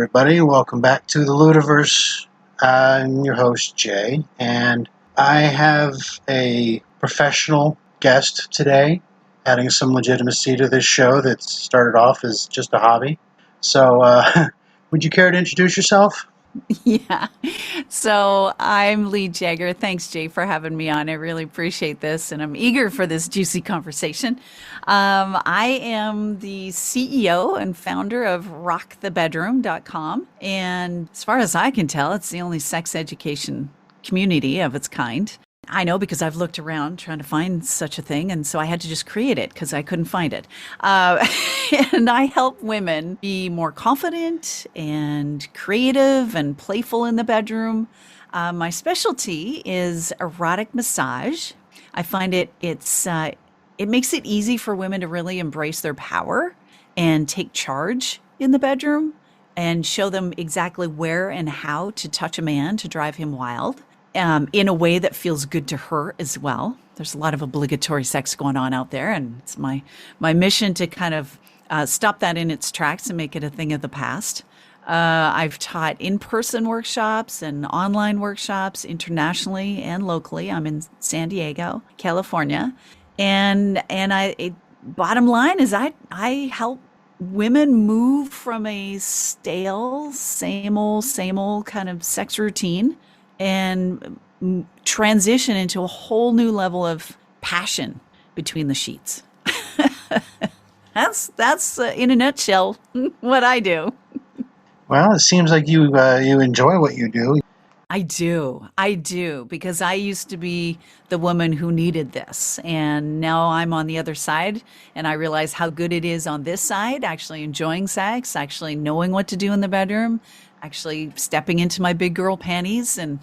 everybody. Welcome back to the Ludiverse. I'm your host, Jay, and I have a professional guest today, adding some legitimacy to this show that started off as just a hobby. So, would you care to introduce yourself? Yeah. So I'm Lee Jagger. Thanks, Jay, for having me on. I really appreciate this, and I'm eager for this juicy conversation. I am the CEO and founder of rockthebedroom.com. And as far as I can tell, it's the only sex education community of its kind. I know because I've looked around trying to find such a thing, and so I had to just create it because I couldn't find it. And I help women be more confident and creative and playful in the bedroom. My specialty is erotic massage. I find it makes it easy for women to really embrace their power and take charge in the bedroom and show them exactly where and how to touch a man to drive him wild in a way that feels good to her as well. There's a lot of obligatory sex going on out there, and it's my mission to kind of stop that in its tracks and make it a thing of the past. I've taught in-person workshops and online workshops internationally and locally. I'm in San Diego, California, bottom line is I help women move from a stale, same old kind of sex routine and transition into a whole new level of passion between the sheets. That's in a nutshell what I do. Well, it seems like you enjoy what you do. I do, because I used to be the woman who needed this. And now I'm on the other side, and I realize how good it is on this side, actually enjoying sex, actually knowing what to do in the bedroom, actually stepping into my big girl panties and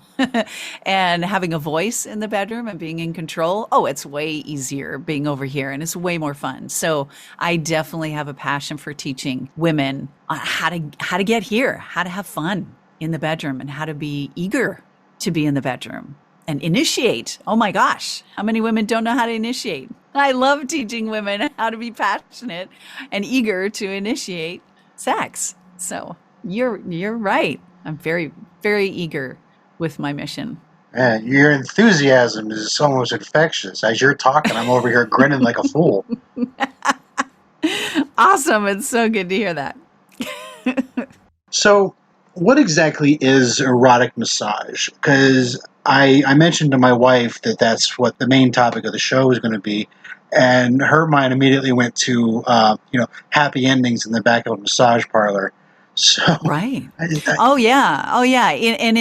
and having a voice in the bedroom and being in control. Oh, it's way easier being over here, and it's way more fun. So I definitely have a passion for teaching women how to get here, how to have fun in the bedroom, and how to be eager to be in the bedroom and initiate. Oh my gosh, how many women don't know how to initiate? I love teaching women how to be passionate and eager to initiate sex. So you're right. I'm very, very eager with my mission. Man, your enthusiasm is almost infectious. As you're talking, I'm over here grinning like a fool. Awesome. It's so good to hear that. So, what exactly is erotic massage? Because I mentioned to my wife that that's what the main topic of the show is going to be, and her mind immediately went to happy endings in the back of a massage parlor. So, Right. I, Oh yeah. Oh yeah. And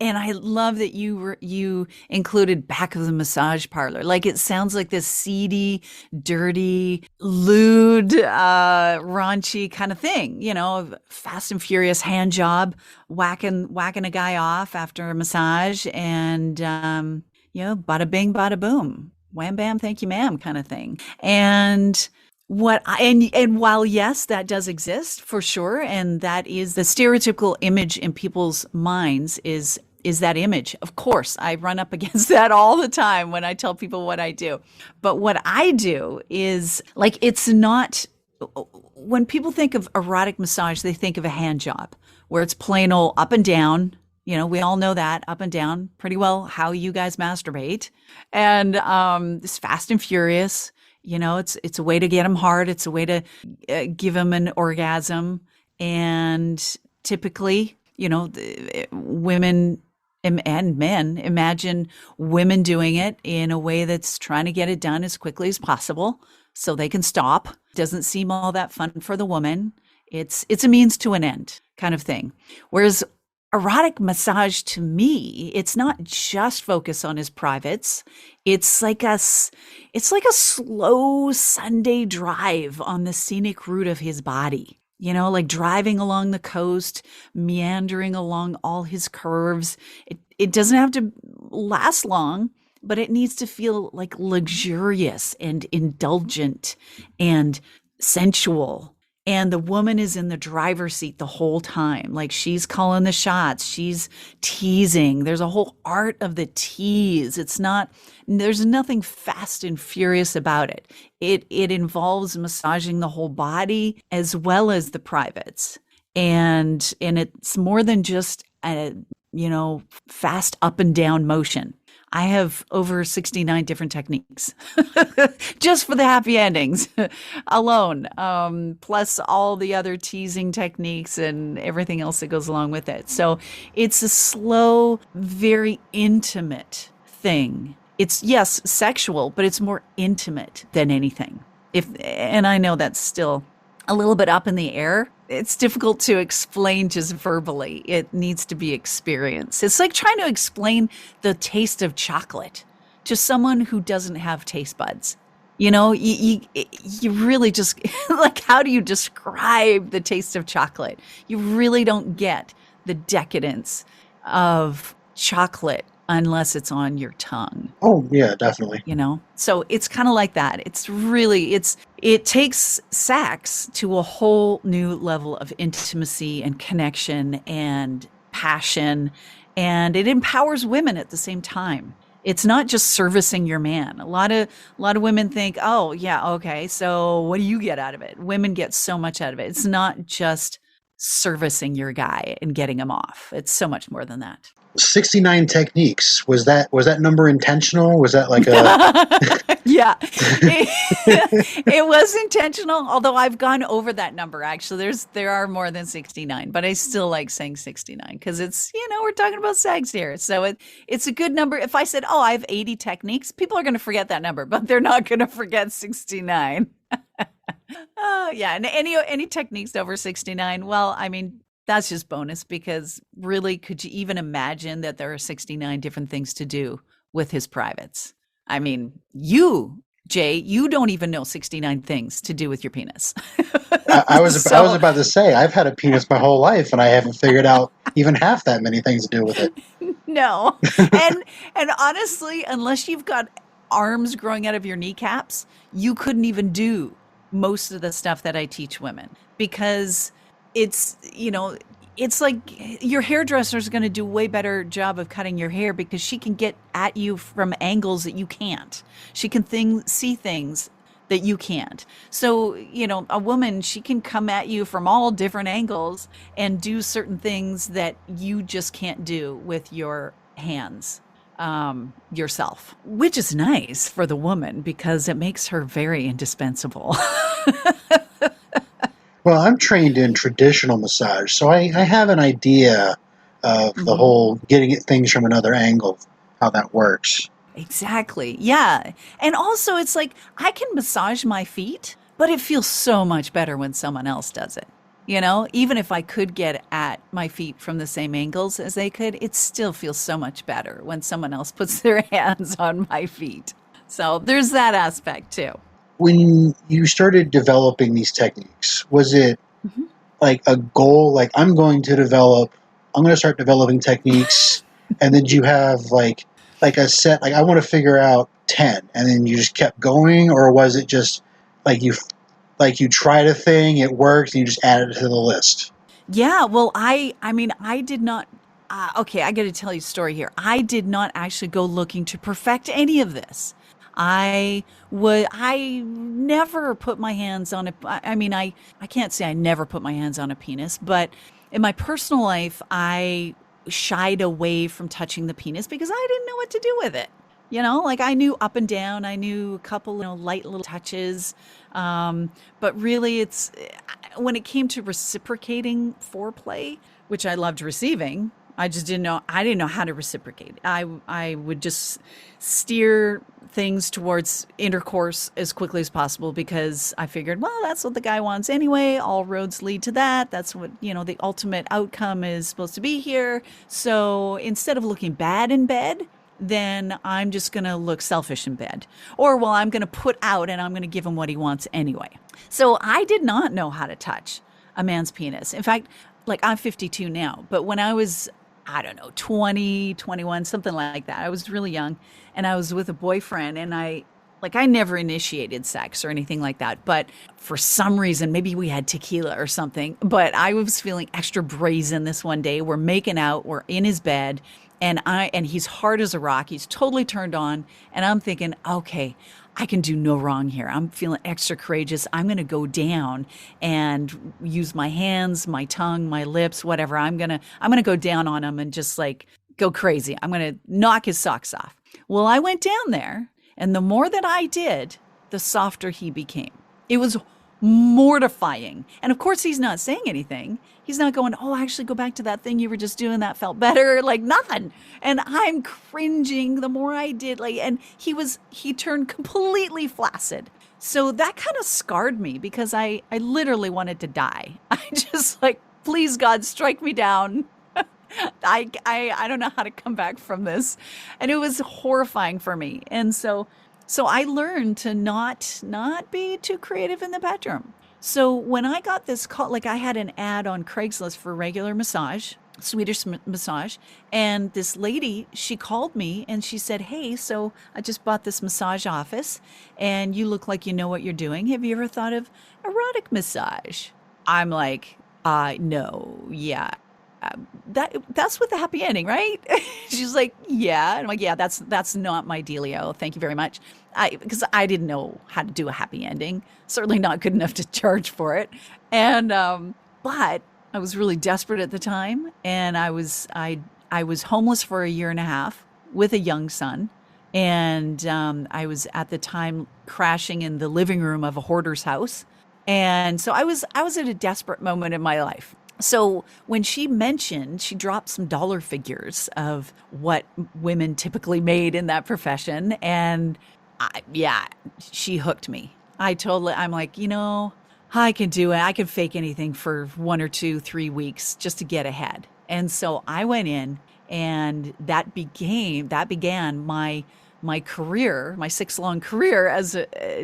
I love that you included back of the massage parlor. Like it sounds like this seedy, dirty, lewd, raunchy kind of thing. You know, Fast and Furious hand job, whacking a guy off after a massage, and bada bing, bada boom, wham bam, thank you, ma'am, kind of thing. And while yes, that does exist for sure, and that is the stereotypical image in people's minds is that image. Of course, I run up against that all the time when I tell people what I do. But what I do is like it's not when people think of erotic massage, they think of a hand job where it's plain old up and down. You know, we all know that up and down pretty well how you guys masturbate, and it's fast and furious. You know, it's a way to get them hard. It's a way to give them an orgasm. And typically, women and men imagine women doing it in a way that's trying to get it done as quickly as possible so they can stop. Doesn't seem all that fun for the woman. It's a means to an end kind of thing. Whereas erotic massage to me, it's not just focus on his privates. It's like a slow Sunday drive on the scenic route of his body. You know, like driving along the coast, meandering along all his curves. It doesn't have to last long, but it needs to feel like luxurious and indulgent and sensual. And the woman is in the driver's seat the whole time. Like she's calling the shots. She's teasing. There's a whole art of the tease. There's nothing fast and furious about it. It involves massaging the whole body as well as the privates. And it's more than just a, fast up and down motion. I have over 69 different techniques just for the happy endings alone, plus all the other teasing techniques and everything else that goes along with it. So it's a slow, very intimate thing. It's, yes, sexual, but it's more intimate than anything. And I know that's still a little bit up in the air. It's difficult to explain just verbally. It needs to be experienced. It's like trying to explain the taste of chocolate to someone who doesn't have taste buds. You really just, like, how do you describe the taste of chocolate? You really don't get the decadence of chocolate unless it's on your tongue. Oh, yeah, definitely. So it's kind of like that. It takes sex to a whole new level of intimacy and connection and passion, and it empowers women at the same time. It's not just servicing your man. A lot of women think, oh, yeah, okay, so what do you get out of it? Women get so much out of it. It's not just servicing your guy and getting him off. It's so much more than that. 69 techniques. Was that number intentional? Was that like a Yeah. It was intentional, although I've gone over that number actually. There are more than 69, but I still like saying 69 because it's, we're talking about sex here. So it's a good number. If I said, "Oh, I have 80 techniques," people are going to forget that number, but they're not going to forget 69. Oh, yeah. And any techniques over 69, well, I mean, that's just bonus because really, could you even imagine that there are 69 different things to do with his privates? I mean, you, Jay, you don't even know 69 things to do with your penis. I was about to say, I've had a penis my whole life and I haven't figured out even half that many things to do with it. No. And honestly, unless you've got arms growing out of your kneecaps, you couldn't even do most of the stuff that I teach women because it's like your hairdresser is going to do a way better job of cutting your hair because she can get at you from angles that you can't. She can see things that you can't. So, a woman, she can come at you from all different angles and do certain things that you just can't do with your hands yourself, which is nice for the woman because it makes her very indispensable. Well, I'm trained in traditional massage, so I have an idea of the whole getting at things from another angle, how that works. Exactly. Yeah. And also it's like I can massage my feet, but it feels so much better when someone else does it. Even if I could get at my feet from the same angles as they could, it still feels so much better when someone else puts their hands on my feet. So there's that aspect too. When you started developing these techniques, was it like a goal, like I'm going to start developing techniques, and then you have like a set, like I want to figure out 10, and then you just kept going, or was it just like you tried a thing, it worked, and you just added it to the list? Yeah, well, I mean, I did not. Okay, I got to tell you a story here. I did not actually go looking to perfect any of this. I never put my hands on I can't say I never put my hands on a penis, but in my personal life, I shied away from touching the penis because I didn't know what to do with it. Like I knew up and down, I knew a couple, light little touches. But really it's when it came to reciprocating foreplay, which I loved receiving, I didn't know how to reciprocate. I would just steer things towards intercourse as quickly as possible because I figured, well, that's what the guy wants anyway. All roads lead to that. That's what, the ultimate outcome is supposed to be here. So instead of looking bad in bed, then I'm just going to look selfish in bed. Or, well, I'm going to put out and I'm going to give him what he wants anyway. So I did not know how to touch a man's penis. In fact, like I'm 52 now, but when I was, 20, 21, something like that, I was really young and I was with a boyfriend and I never initiated sex or anything like that. But for some reason, maybe we had tequila or something, but I was feeling extra brazen this one day. We're making out, we're in his bed. and he's hard as a rock. He's totally turned on. And I'm thinking, okay, I can do no wrong here. I'm feeling extra courageous. I'm going to go down and use my hands, my tongue, my lips, whatever. I'm going to go down on him and just like go crazy. I'm going to knock his socks off. Well, I went down there, and the more that I did, the softer he became. It was mortifying. And of course, he's not saying anything. He's not going, oh, actually go back to that thing you were just doing. That felt better. Like nothing. And I'm cringing the more I did. Like, and he turned completely flaccid. So that kind of scarred me because I literally wanted to die. I just like, please God, strike me down. I don't know how to come back from this. And it was horrifying for me. And so I learned to not be too creative in the bedroom. So when I got this call, like I had an ad on Craigslist for regular massage, Swedish massage, and this lady, she called me and she said, hey, so I just bought this massage office and you look like you know what you're doing. Have you ever thought of erotic massage? I'm like, no, yeah. That's with the happy ending, right? She's like, yeah. And I'm like, yeah, that's not my dealio. Thank you very much. Because I didn't know how to do a happy ending. Certainly not good enough to charge for it. And but I was really desperate at the time, and I was homeless for a year and a half with a young son, and I was at the time crashing in the living room of a hoarder's house, and so I was at a desperate moment in my life. So when she dropped some dollar figures of what women typically made in that profession. And she hooked me. I'm like, I can do it. I can fake anything for 1 or 2, 3 weeks just to get ahead. And so I went in, and that began my career, my 6-long career as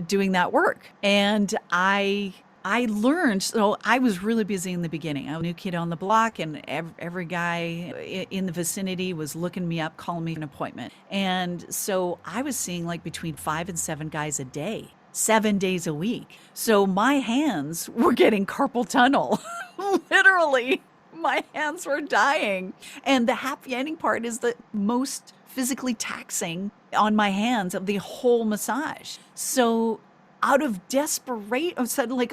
doing that work. And I learned, so I was really busy in the beginning. I was a new kid on the block, and every guy in the vicinity was looking me up, calling me an appointment. And so I was seeing like between 5 and 7 guys a day, 7 days a week. So my hands were getting carpal tunnel. Literally, my hands were dying. And the happy ending part is the most physically taxing on my hands of the whole massage. So out of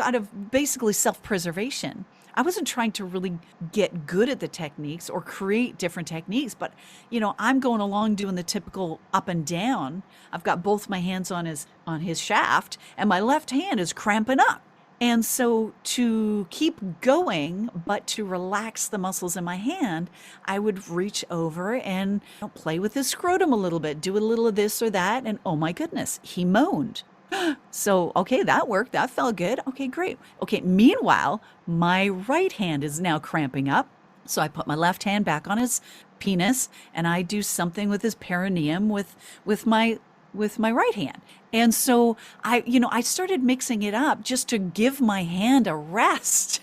out of basically self-preservation, I wasn't trying to really get good at the techniques or create different techniques, but I'm going along doing the typical up and down. I've got both my hands on his shaft, and my left hand is cramping up. And so to keep going, but to relax the muscles in my hand, I would reach over and play with his scrotum a little bit, do a little of this or that, and oh my goodness, he moaned. So, okay, that worked. That felt good. Okay, great. Okay, meanwhile, my right hand is now cramping up. So I put my left hand back on his penis, and I do something with his perineum with my right hand. And so I started mixing it up just to give my hand a rest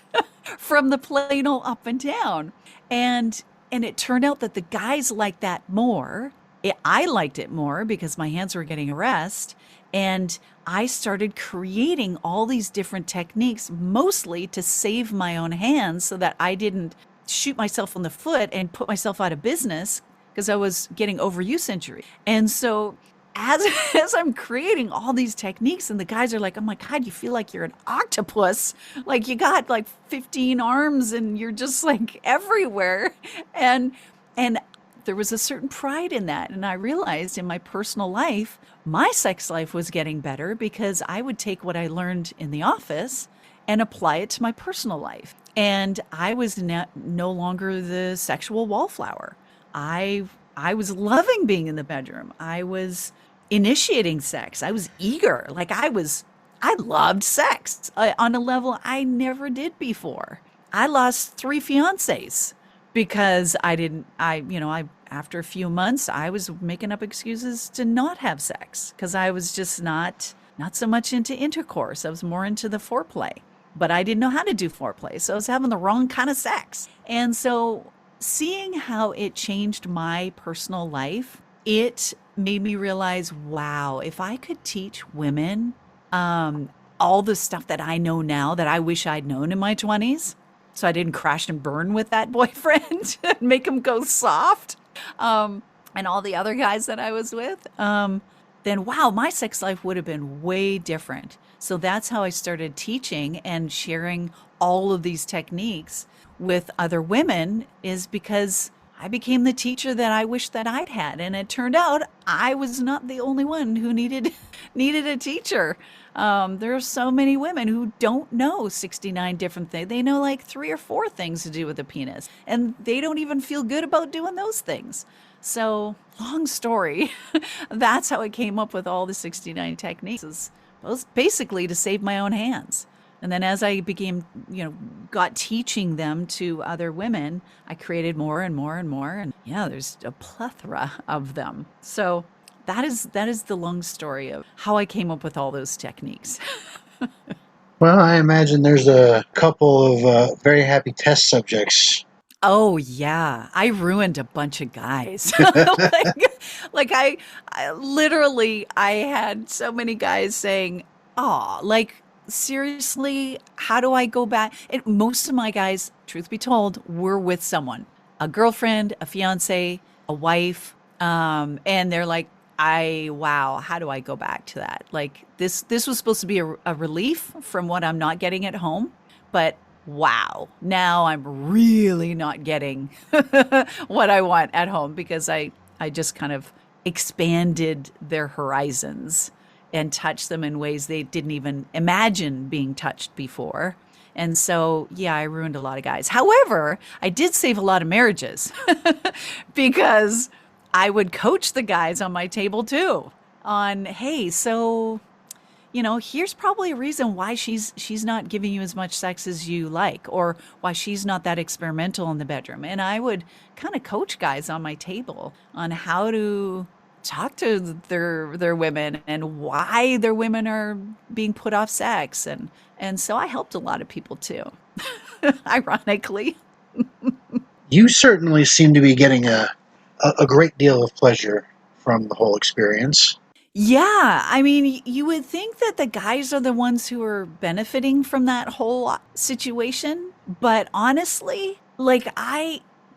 from the plain old up and down. And it turned out that the guys liked that more. I liked it more because my hands were getting a rest. And I started creating all these different techniques, mostly to save my own hands so that I didn't shoot myself in the foot and put myself out of business because I was getting overuse injury. And so as I'm creating all these techniques, and the guys are like, oh my God, you feel like you're an octopus. Like you got like 15 arms and you're just like everywhere. And there was a certain pride in that. And I realized in my personal life, my sex life was getting better because I would take what I learned in the office and apply it to my personal life. And I was no longer the sexual wallflower. I was loving being in the bedroom. I was initiating sex. I was eager. Like I loved sex on a level I never did before. I lost 3 fiancés because after a few months, I was making up excuses to not have sex because I was just not so much into intercourse. I was more into the foreplay, but I didn't know how to do foreplay. So I was having the wrong kind of sex. And so seeing how it changed my personal life, it made me realize, wow, if I could teach women all the stuff that I know now that I wish I'd known in my 20s, so I didn't crash and burn with that boyfriend and make him go soft. and all the other guys that I was with, then wow, my sex life would have been way different. So that's how I started teaching and sharing all of these techniques with other women, is because I became the teacher that I wish that I'd had. And it turned out I was not the only one who needed needed a teacher. There are so many women who don't know 69 different things. They know like 3 or 4 things to do with the penis, and they don't even feel good about doing those things. So, long story, that's how I came up with all the 69 techniques, is basically to save my own hands. And then as I became, got teaching them to other women, I created more and more and more. And yeah, there's a plethora of them. So that is the long story of how I came up with all those techniques. Well, I imagine there's a couple of very happy test subjects. Oh yeah, I ruined a bunch of guys. I literally I had so many guys saying, "Oh, like seriously, how do I go back?" And most of my guys, truth be told, were with someone, a girlfriend, a fiance, a wife, and they're like, wow, how do I go back to that? Like this was supposed to be a relief from what I'm not getting at home, but wow, now I'm really not getting what I want at home, because I just kind of expanded their horizons and touched them in ways they didn't even imagine being touched before. And so, yeah, I ruined a lot of guys. However, I did save a lot of marriages because I would coach the guys on my table too on, hey, so here's probably a reason why she's not giving you as much sex as you like, or why she's not that experimental in the bedroom. And I would kind of coach guys on my table on how to talk to their women and why their women are being put off sex. And so I helped a lot of people too, ironically. You certainly seem to be getting a great deal of pleasure from the whole experience. Yeah, I mean, you would think that the guys are the ones who are benefiting from that whole situation, but honestly, like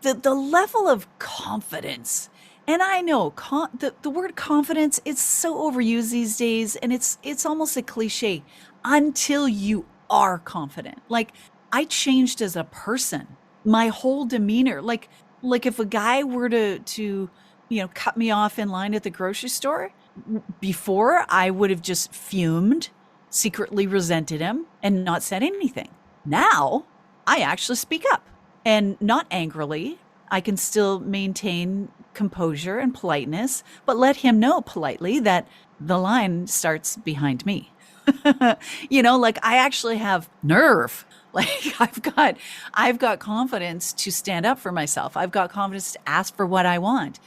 the level of confidence, and I know the word confidence, it's so overused these days, and it's almost a cliche until you are confident. Like I changed as a person, my whole demeanor. Like if a guy were to cut me off in line at the grocery store, before I would have just fumed, secretly resented him, and not said anything. Now I actually speak up, and not angrily. I can still maintain composure and politeness, but let him know politely that the line starts behind me. Like I actually have nerve. Like I've got confidence to stand up for myself. I've got confidence to ask for what I want.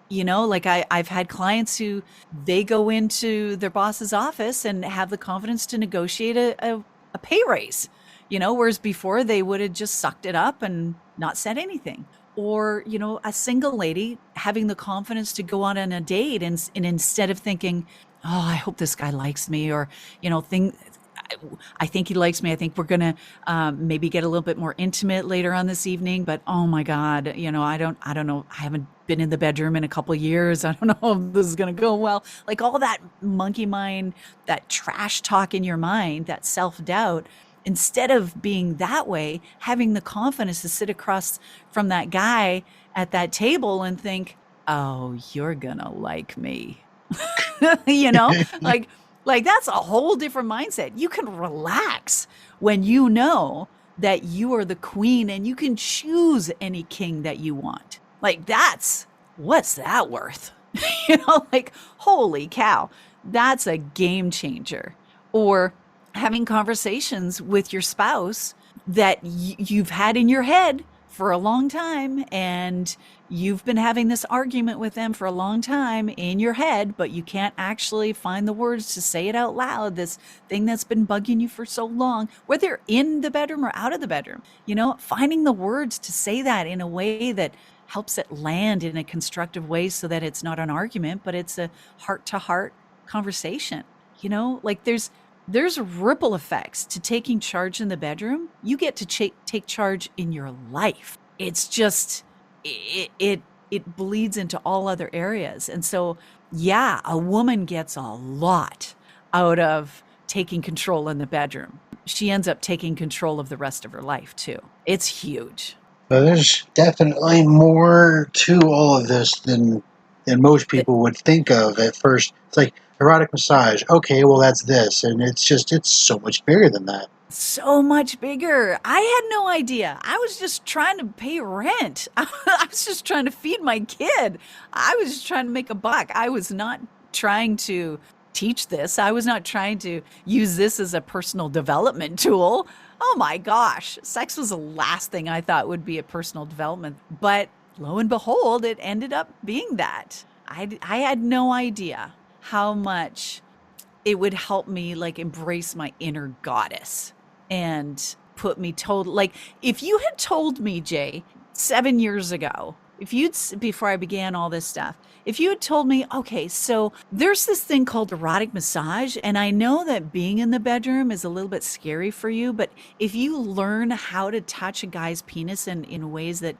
Like I've had clients who they go into their boss's office and have the confidence to negotiate a pay raise, whereas before they would have just sucked it up and not said anything. Or, a single lady having the confidence to go on a date, and instead of thinking, oh, I hope this guy likes me, or, I think he likes me. I think we're going to maybe get a little bit more intimate later on this evening. But oh my God, I don't know. I haven't been in the bedroom in a couple of years. I don't know if this is going to go well. Like all that monkey mind, that trash talk in your mind, that self-doubt, instead of being that way, having the confidence to sit across from that guy at that table and think, oh, you're going to like me, like that's a whole different mindset. You can relax when you know that you are the queen and you can choose any king that you want. Like what's that worth? Like holy cow, that's a game changer. Or having conversations with your spouse that you've had in your head for a long time, and you've been having this argument with them for a long time in your head, but you can't actually find the words to say it out loud, this thing that's been bugging you for so long, whether in the bedroom or out of the bedroom, finding the words to say that in a way that helps it land in a constructive way, so that it's not an argument, but it's a heart-to-heart conversation. Like there's ripple effects to taking charge in the bedroom. You get to take charge in your life. It's just, it it bleeds into all other areas. And so, yeah, a woman gets a lot out of taking control in the bedroom. She ends up taking control of the rest of her life too. It's huge. So there's definitely more to all of this than most The- people would think of at first. It's like erotic massage. Okay, well that's this, and it's so much bigger than that. So much bigger. I had no idea. I was just trying to pay rent. I was just trying to feed my kid. I was just trying to make a buck. I was not trying to teach this. I was not trying to use this as a personal development tool. Oh my gosh. Sex was the last thing I thought would be a personal development. But lo and behold, it ended up being that. I had no idea how much it would help me like embrace my inner goddess and put me like if you had told me, Jay, 7 years ago, before I began all this stuff, if you had told me, okay, so there's this thing called erotic massage, and I know that being in the bedroom is a little bit scary for you, but if you learn how to touch a guy's penis in ways that,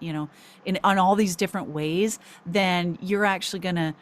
on all these different ways, then you're actually going to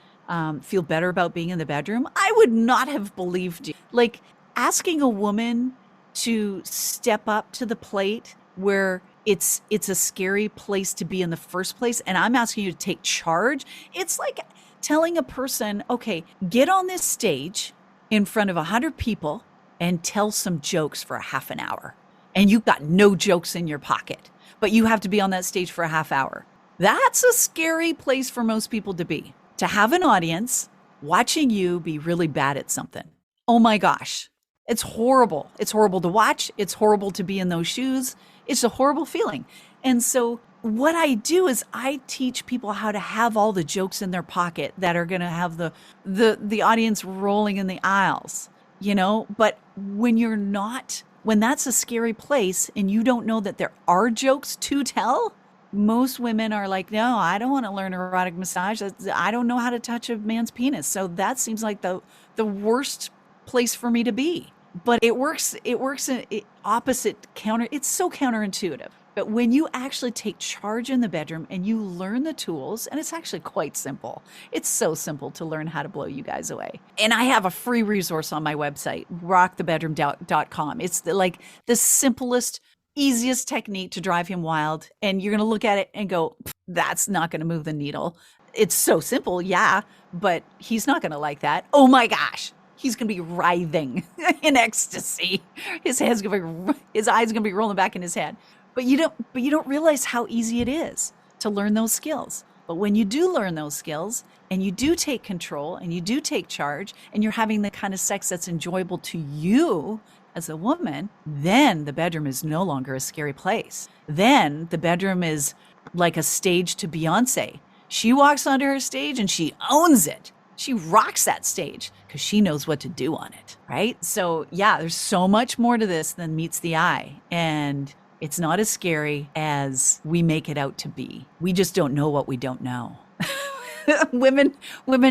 feel better about being in the bedroom. I would not have believed you. Like asking a woman to step up to the plate where it's a scary place to be in the first place, and I'm asking you to take charge. It's like telling a person, okay, get on this stage in front of 100 people and tell some jokes for a half an hour. And you've got no jokes in your pocket, but you have to be on that stage for a half hour. That's a scary place for most people to be. To have an audience watching you be really bad at something. Oh my gosh. It's horrible. It's horrible to watch. It's horrible to be in those shoes. It's a horrible feeling. And so what I do is I teach people how to have all the jokes in their pocket that are going to have the audience rolling in the aisles, but when that's a scary place and you don't know that there are jokes to tell, most women are like, no, I don't want to learn erotic massage. I don't know how to touch a man's penis. So that seems like the worst place for me to be. But it works in opposite counter. It's so counterintuitive. But when you actually take charge in the bedroom and you learn the tools, and it's actually quite simple. It's so simple to learn how to blow you guys away. And I have a free resource on my website, rockthebedroom.com. It's the simplest, easiest technique to drive him wild. And you're going to look at it and go, that's not going to move the needle. It's so simple, yeah, but he's not going to like that. Oh my gosh. He's going to be writhing in ecstasy. His eyes going to be rolling back in his head. But you don't realize how easy it is to learn those skills. But when you do learn those skills and you do take control and you do take charge and you're having the kind of sex that's enjoyable to you as a woman, then the bedroom is no longer a scary place. Then the bedroom is like a stage to Beyonce. She walks onto her stage and she owns it. She rocks that stage because she knows what to do on it, right? So yeah, there's so much more to this than meets the eye. And it's not as scary as we make it out to be. We just don't know what we don't know. Women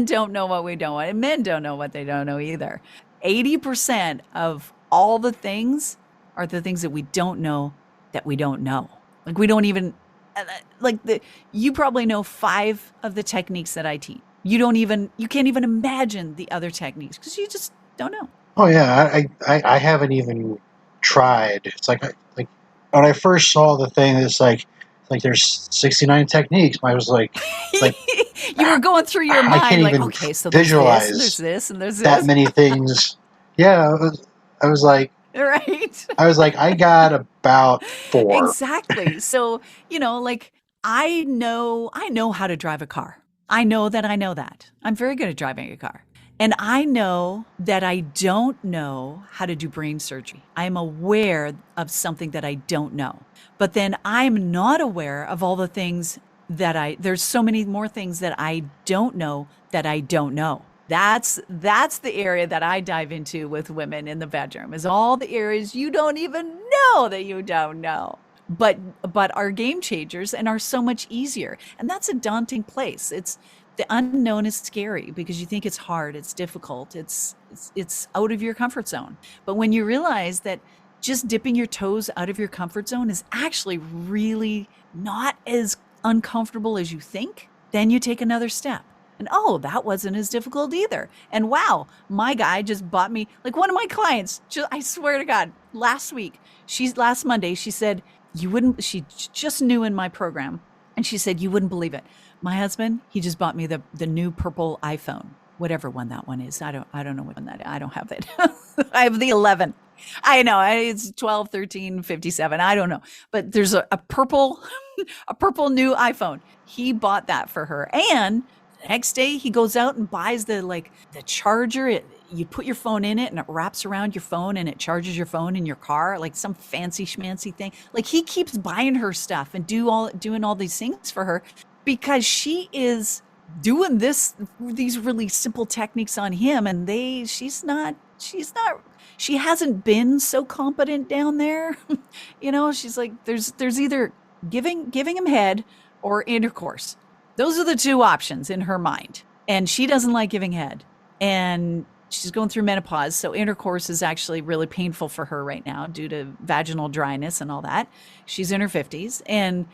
don't know what we don't know, and men don't know what they don't know either. 80% of all the things are the things that we don't know that we don't know. Like we don't even, you probably know 5 of the techniques that I teach. You can't even imagine the other techniques because you just don't know. Oh yeah, I haven't even tried. It's like when I first saw the thing, it's like there's 69 techniques. I was like you were going through your I mind can't like, even okay, so visualize there's this, and there's this. that many things. Yeah, I was like, right. I got about 4. Exactly. So, I know how to drive a car. I know that I know that. I'm very good at driving a car. And I know that I don't know how to do brain surgery. I'm aware of something that I don't know. But then I'm not aware of all the things there's so many more things that I don't know that I don't know. That's the area that I dive into with women in the bedroom, is all the areas you don't even know that you don't know. But are game changers and are so much easier. And that's a daunting place. It's the unknown is scary because you think it's hard, it's difficult, it's out of your comfort zone. But when you realize that just dipping your toes out of your comfort zone is actually really not as uncomfortable as you think, Then you take another step. And oh, that wasn't as difficult either. And wow, my guy just bought me, like one of my clients, I swear to God, last Monday, she said, she just new in my program. And she said, you wouldn't believe it. My husband, he just bought me the new purple iPhone, whatever one that one is. I don't know what one that is. I don't have it. I have the 11. I know it's 12, 13, 57. I don't know, but there's a purple, a purple new iPhone. He bought that for her. And the next day he goes out and buys the charger. You put your phone in it and it wraps around your phone and it charges your phone in your car, like some fancy schmancy thing. Like he keeps buying her stuff and doing all these things for her because she is doing these really simple techniques on him. And she hasn't been so competent down there. She's like, there's either giving him head or intercourse. Those are the two options in her mind. And she doesn't like giving head. And she's going through menopause. So intercourse is actually really painful for her right now due to vaginal dryness and all that. She's in her 50s. And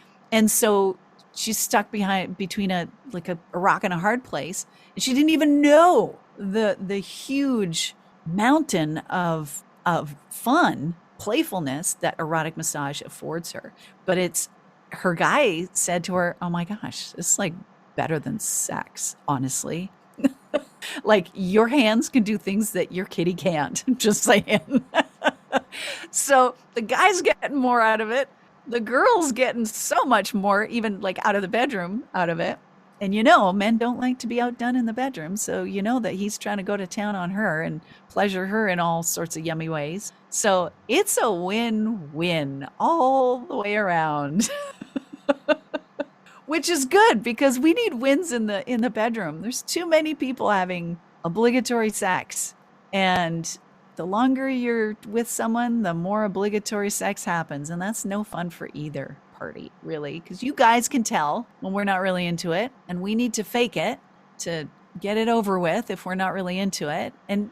so she's stuck between a rock and a hard place. And she didn't even know the huge mountain of fun, playfulness that erotic massage affords her. But her guy said to her, oh my gosh, it's like better than sex, honestly. Like your hands can do things that your kitty can't. Just saying. So the guy's getting more out of it. The girl's getting so much more, even like out of the bedroom, out of it. And men don't like to be outdone in the bedroom. So that he's trying to go to town on her and pleasure her in all sorts of yummy ways. So it's a win-win all the way around. Which is good because we need wins in the bedroom. There's too many people having obligatory sex. And the longer you're with someone, the more obligatory sex happens. And that's no fun for either party, really. Because you guys can tell when we're not really into it. And we need to fake it to get it over with if we're not really into it. And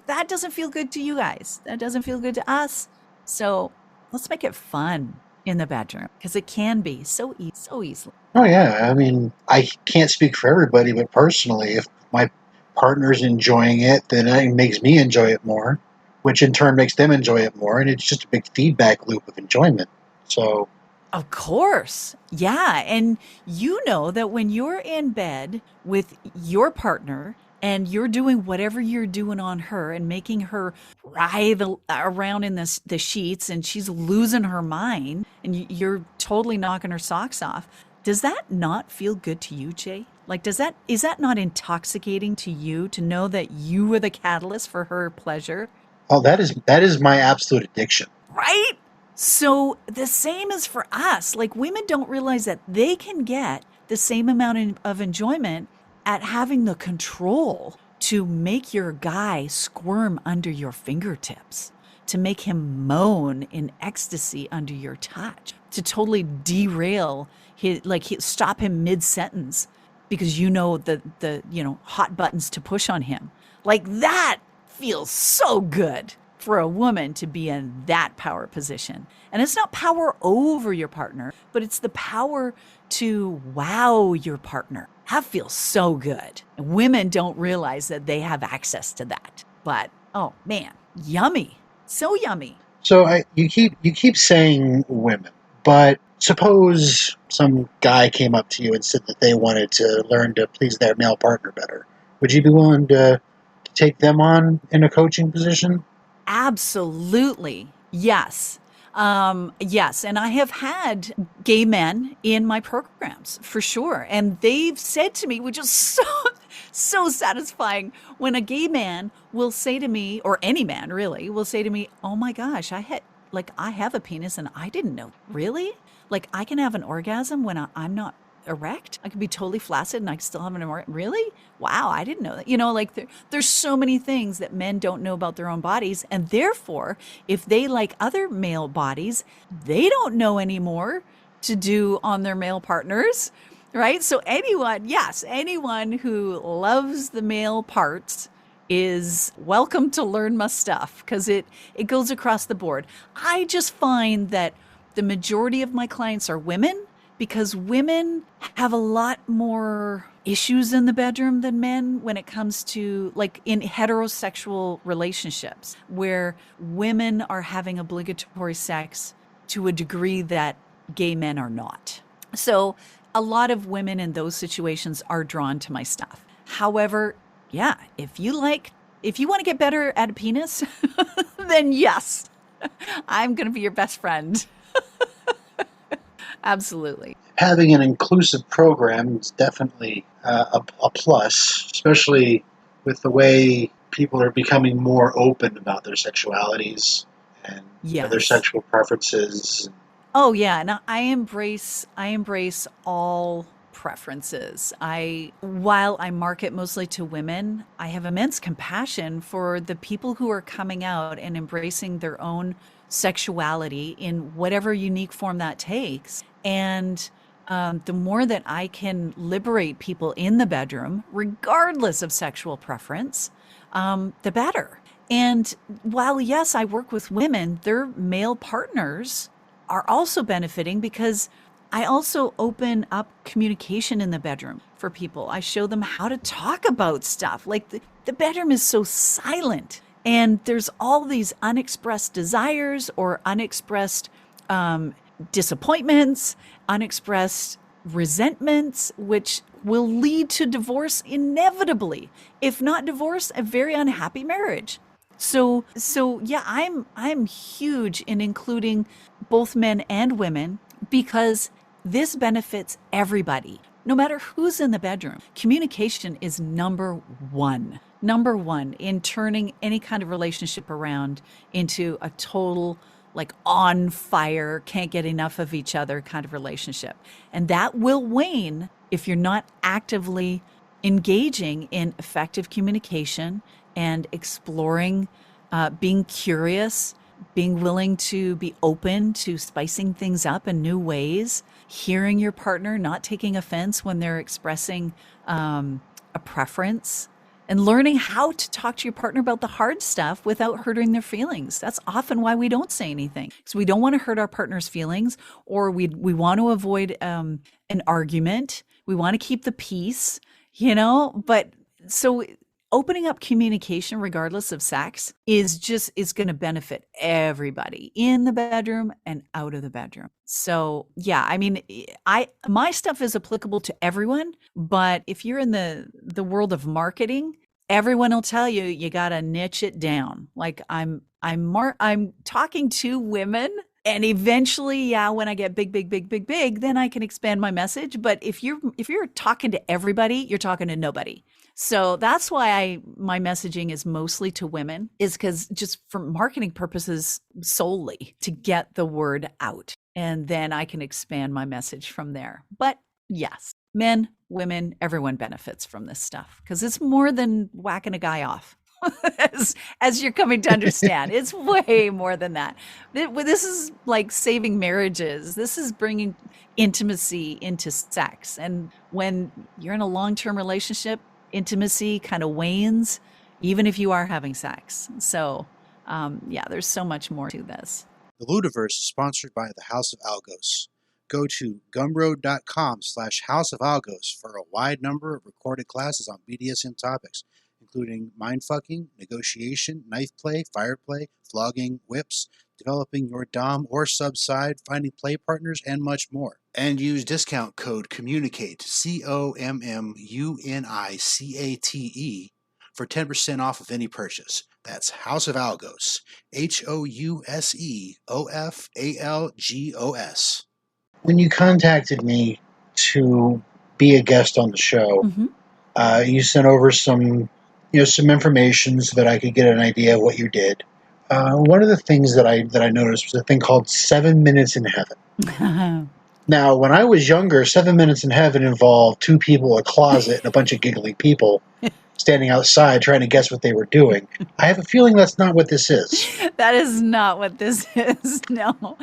that doesn't feel good to you guys. That doesn't feel good to us. So let's make it fun in the bedroom because it can be so easily. Oh, yeah. I mean, I can't speak for everybody, but personally, if my partner's enjoying it, then it makes me enjoy it more, which in turn makes them enjoy it more. And it's just a big feedback loop of enjoyment. So, of course. Yeah. And that when you're in bed with your partner and you're doing whatever you're doing on her and making her writhe around in the sheets and she's losing her mind and you're totally knocking her socks off, does that not feel good to you, Jay? Like, is that not intoxicating to you to know that you were the catalyst for her pleasure? Oh, that is my absolute addiction. Right? So the same is for us. Like, women don't realize that they can get the same amount of enjoyment at having the control to make your guy squirm under your fingertips, to make him moan in ecstasy under your touch, to totally derail stop him mid-sentence because the hot buttons to push on him. Like, that feels so good for a woman to be in that power position. And it's not power over your partner, but it's the power to wow your partner. That feels so good. And women don't realize that they have access to that. But, oh man, yummy. So yummy. So you keep saying women, but suppose some guy came up to you and said that they wanted to learn to please their male partner better. Would you be willing to take them on in a coaching position? Absolutely. Yes. Yes. And I have had gay men in my programs for sure. And they've said to me, which is so satisfying, when a gay man will say to me, or any man really, will say to me, oh my gosh, I have a penis and I didn't know. Really? Like, I can have an orgasm when I'm not erect. I could be totally flaccid and I can still have an orgasm. Really? Wow, I didn't know that. There's so many things that men don't know about their own bodies. And therefore, if they like other male bodies, they don't know anymore to do on their male partners, right? So anyone who loves the male parts is welcome to learn my stuff because it goes across the board. I just find that the majority of my clients are women because women have a lot more issues in the bedroom than men when it comes to like in heterosexual relationships where women are having obligatory sex to a degree that gay men are not. So a lot of women in those situations are drawn to my stuff. However, yeah, if you want to get better at a penis, then yes, I'm going to be your best friend. Absolutely. Having an inclusive program is definitely a plus, especially with the way people are becoming more open about their sexualities and their Yes. sexual preferences. Oh yeah, and I embrace all preferences. While I market mostly to women, I have immense compassion for the people who are coming out and embracing their own sexuality in whatever unique form that takes. And the more that I can liberate people in the bedroom, regardless of sexual preference, the better. And while, yes, I work with women, their male partners are also benefiting because I also open up communication in the bedroom for people. I show them how to talk about stuff. Like the bedroom is so silent, and there's all these unexpressed desires or unexpressed disappointments, unexpressed resentments, which will lead to divorce inevitably. If not divorce, a very unhappy marriage. So yeah, I'm huge in including both men and women because this benefits everybody. No matter who's in the bedroom, communication is number one. Number one in turning any kind of relationship around into a total like on fire, can't get enough of each other kind of relationship. And that will wane if you're not actively engaging in effective communication and exploring, being curious, being willing to be open to spicing things up in new ways, hearing your partner, not taking offense when they're expressing a preference, and learning how to talk to your partner about the hard stuff without hurting their feelings. That's often why we don't say anything, because we don't want to hurt our partner's feelings, or we want to avoid an argument. We want to keep the peace, but so opening up communication regardless of sex is going to benefit everybody in the bedroom and out of the bedroom. So yeah, I mean, my stuff is applicable to everyone, but if you're in the world of marketing, everyone will tell you you got to niche it down. Like I'm talking to women, and eventually, yeah, when I get big, then I can expand my message. But if you're talking to everybody, you're talking to nobody. So that's why my messaging is mostly to women, is because just for marketing purposes solely, to get the word out. And then I can expand my message from there. But yes, men, women, everyone benefits from this stuff because it's more than whacking a guy off. as you're coming to understand, it's way more than that. This is like saving marriages. This is bringing intimacy into sex. And when you're in a long-term relationship, intimacy kind of wanes, even if you are having sex. So, yeah, there's so much more to this. The Ludiverse is sponsored by the House of Algos. Go to gumroad.com/House of Algos for a wide number of recorded classes on BDSM topics, including mindfucking, negotiation, knife play, fire play, flogging, whips, developing your dom or sub side, finding play partners, and much more. And use discount code COMMUNICATE, COMMUNICATE, for 10% off of any purchase. That's House of Algos, HOUSEOFALGOS. When you contacted me to be a guest on the show, you sent over some information so that I could get an idea of what you did. One of the things that I noticed was a thing called 7 Minutes in Heaven. Now, when I was younger, 7 Minutes in Heaven involved two people, a closet, and a bunch of giggly people standing outside trying to guess what they were doing. I have a feeling that's not what this is. That is not what this is. No.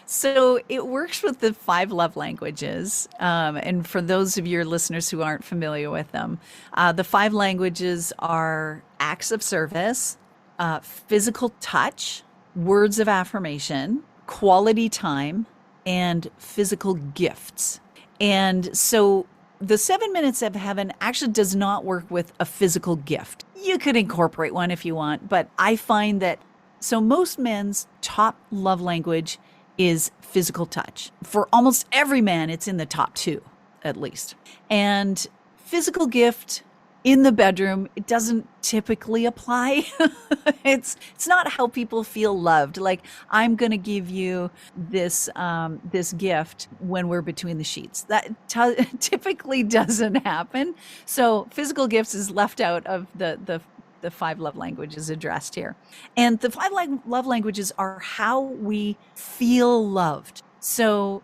So it works with the 5 love languages. And for those of your listeners who aren't familiar with them, the 5 languages are acts of service, physical touch, words of affirmation, quality time, and physical gifts. And so the 7 minutes of heaven actually does not work with a physical gift. You could incorporate one if you want, but I find that so most men's top love language is physical touch. For almost every man, it's in the top 2, at least. And physical gift in the bedroom, it doesn't typically apply. It's not how people feel loved. Like, I'm going to give you this this gift when we're between the sheets. That typically doesn't happen. So physical gifts is left out of the 5 love languages addressed here. And the 5 love languages are how we feel loved. So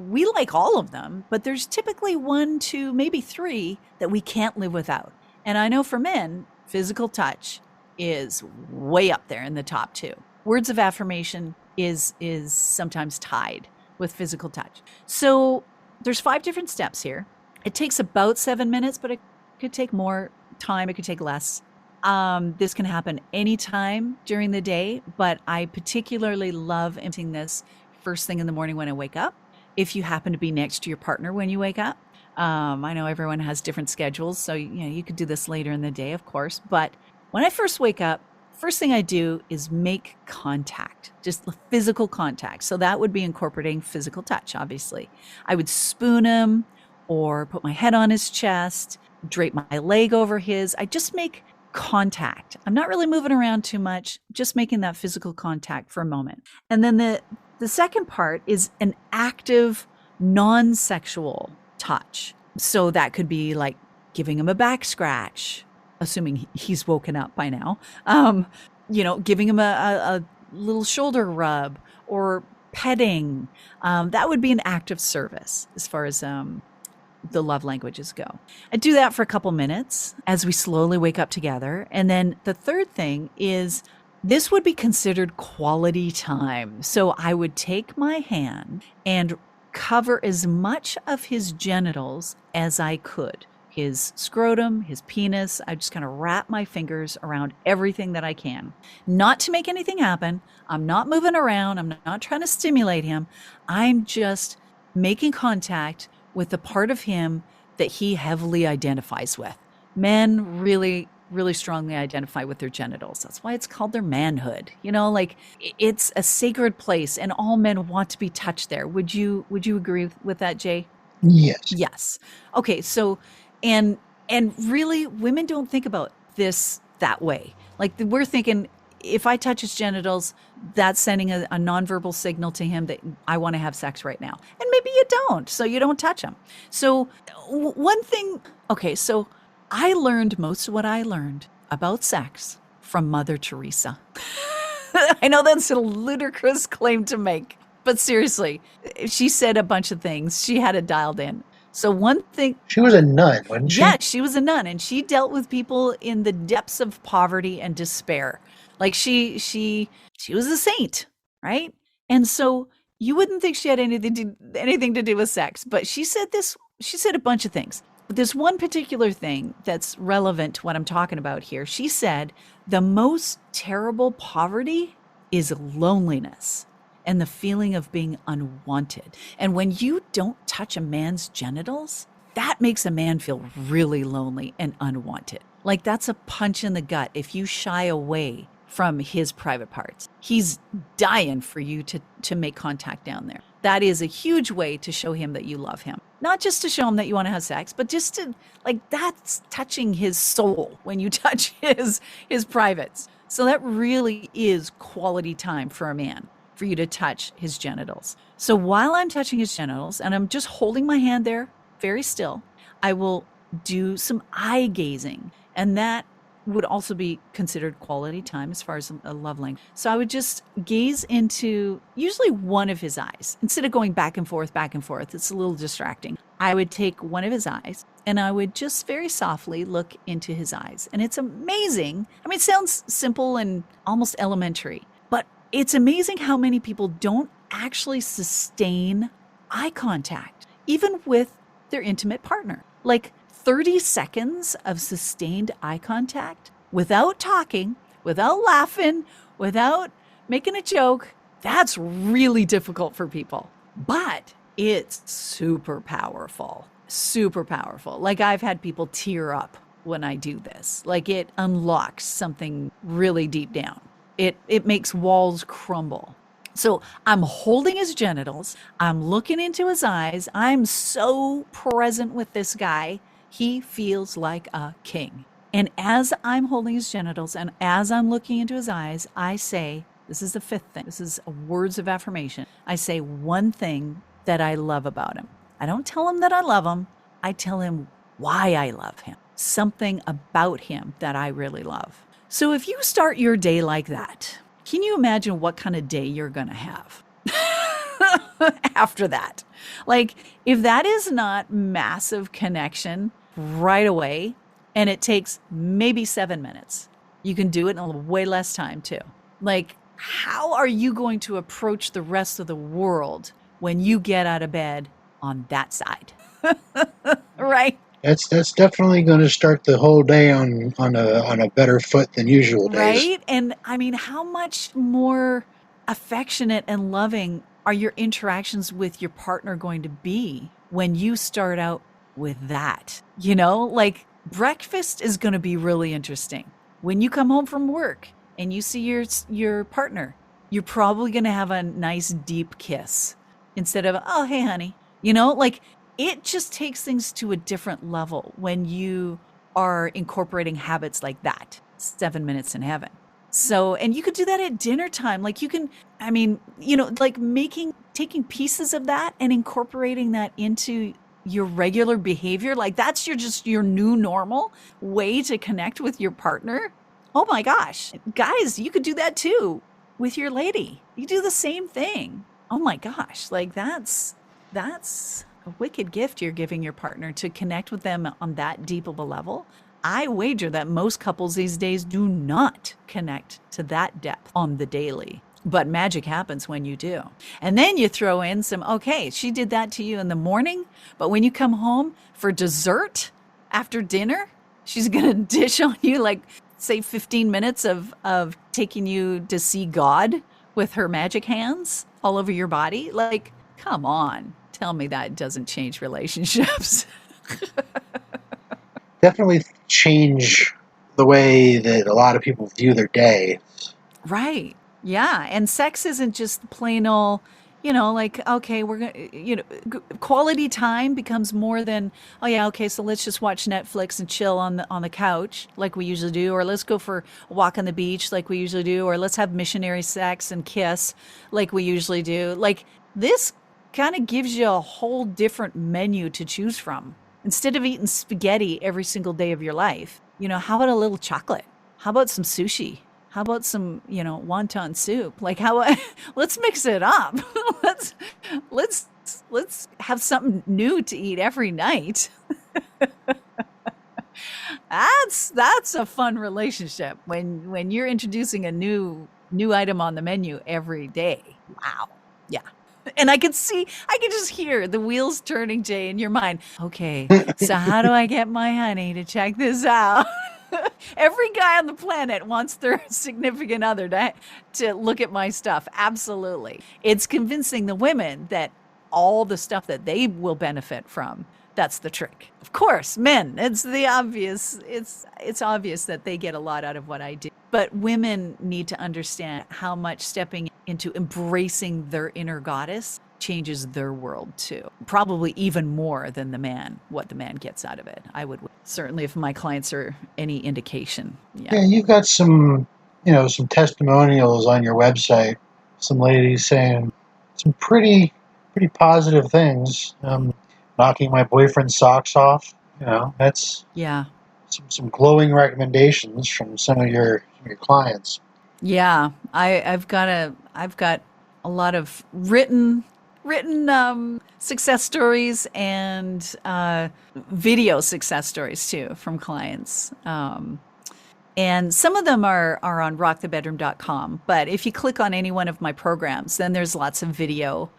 we like all of them, but there's typically 1, 2, maybe 3 that we can't live without. And I know for men, physical touch is way up there in the top 2. Words of affirmation is sometimes tied with physical touch. So there's 5 different steps here. It takes about 7 minutes, but it could take more time. It could take less. This can happen anytime during the day, but I particularly love implementing this first thing in the morning when I wake up. If you happen to be next to your partner when you wake up, I know everyone has different schedules, so you could do this later in the day, of course. But when I first wake up, first thing I do is make contact, just physical contact. So that would be incorporating physical touch, obviously. I would spoon him or put my head on his chest, drape my leg over his. I just make contact. I'm not really moving around too much, just making that physical contact for a moment. And then the second part is an active, non-sexual touch. So that could be like giving him a back scratch, assuming he's woken up by now. Giving him a little shoulder rub or petting. That would be an act of service as far as the love languages go. I do that for a couple minutes as we slowly wake up together. And then the third thing is this would be considered quality time. So I would take my hand and cover as much of his genitals as I could. His scrotum, his penis. I just kind of wrap my fingers around everything that I can. Not to make anything happen. I'm not moving around. I'm not trying to stimulate him. I'm just making contact with the part of him that he heavily identifies with. Men really, really strongly identify with their genitals. That's why it's called their manhood. It's a sacred place and all men want to be touched there. Would you agree with that, Jay? Yes. Yes. Okay. So, and really women don't think about this that way. Like we're thinking, if I touch his genitals, that's sending a nonverbal signal to him that I want to have sex right now. And maybe you don't, so you don't touch him. So one thing, okay, so I learned most of what I learned about sex from Mother Theresa. I know that's a ludicrous claim to make, but seriously, she said a bunch of things. She had it dialed in. So one thing... She was a nun, wasn't she? Yeah, she was a nun, and she dealt with people in the depths of poverty and despair. Like she was a saint, right? And so you wouldn't think she had anything to do with sex, but she said a bunch of things. But there's one particular thing that's relevant to what I'm talking about here. She said the most terrible poverty is loneliness and the feeling of being unwanted. And when you don't touch a man's genitals, that makes a man feel really lonely and unwanted. Like that's a punch in the gut if you shy away from his private parts. He's dying for you to make contact down there. That is a huge way to show him that you love him. Not just to show him that you want to have sex, but just to, that's touching his soul when you touch his privates. So that really is quality time for a man, for you to touch his genitals. So while I'm touching his genitals, and I'm just holding my hand there very still, I will do some eye gazing. And that would also be considered quality time as far as a love language. So I would just gaze into usually one of his eyes. Instead of going back and forth, it's a little distracting. I would take one of his eyes and I would just very softly look into his eyes. And it's amazing. I mean, it sounds simple and almost elementary, but it's amazing how many people don't actually sustain eye contact, even with their intimate partner. Like 30 seconds of sustained eye contact without talking, without laughing, without making a joke, that's really difficult for people. but it's super powerful, super powerful. Like I've had people tear up when I do this. Like it unlocks something really deep down. It makes walls crumble. So I'm holding his genitals. I'm looking into his eyes. I'm so present with this guy. He feels like a king. And as I'm holding his genitals and as I'm looking into his eyes, I say, this is the fifth thing. This is words of affirmation. I say one thing that I love about him. I don't tell him that I love him. I tell him why I love him. Something about him that I really love. So if you start your day like that, can you imagine what kind of day you're going to have after that? Like, if that is not massive connection right away, and it takes maybe 7 minutes, you can do it in way less time too. Like, how are you going to approach the rest of the world when you get out of bed on that side? Right? That's definitely going to start the whole day on a better foot than usual days. Right? And I mean, how much more affectionate and loving are your interactions with your partner going to be when you start out with that? You know, like breakfast is going to be really interesting. When you come home from work and you see your partner, you're probably going to have a nice deep kiss instead of, oh, hey, honey. You know, like it just takes things to a different level when you are incorporating habits like that. 7 minutes in heaven. So, and you could do that at dinner time. Like you can, I mean, you know, like taking pieces of that and incorporating that into your regular behavior. Like that's your new normal way to connect with your partner. Oh my gosh. Guys, you could do that too with your lady. You do the same thing. Oh my gosh. Like that's a wicked gift you're giving your partner to connect with them on that deep of a level. I wager that most couples these days do not connect to that depth on the daily. But magic happens when you do. And then you throw in some, okay, she did that to you in the morning, but when you come home for dessert after dinner, she's going to dish on you like, say, 15 minutes of taking you to see God with her magic hands all over your body. Like, come on. Tell me that doesn't change relationships. Definitely change the way that a lot of people view their day. Right. Yeah. And sex isn't just plain old, you know, like, okay, we're going to, you know, quality time becomes more than, oh yeah, okay, so let's just watch Netflix and chill on the couch like we usually do, or let's go for a walk on the beach like we usually do, or let's have missionary sex and kiss like we usually do. Like this kind of gives you a whole different menu to choose from. Instead of eating spaghetti every single day of your life, you know, how about a little chocolate? How about some sushi? How about some, you know, wonton soup? Like let's mix it up. let's have something new to eat every night. That's a fun relationship when you're introducing a new item on the menu every day. Wow. Yeah. And I can just hear the wheels turning, Jay, in your mind. Okay, so how do I get my honey to check this out? Every guy on the planet wants their significant other to look at my stuff. Absolutely. It's convincing the women that all the stuff that they will benefit from, that's the trick. Of course, men, it's obvious that they get a lot out of what I do. But women need to understand how much stepping into embracing their inner goddess changes their world too. Probably even more than what the man gets out of it. I would certainly, if my clients are any indication. Yeah, you've got some testimonials on your website. Some ladies saying some pretty positive things. Knocking my boyfriend's socks off. You know, that's some glowing recommendations from some of your clients. Yeah, I've got a lot of written success stories and video success stories too from clients. And some of them are on rockthebedroom.com. But if you click on any one of my programs, then there's lots of video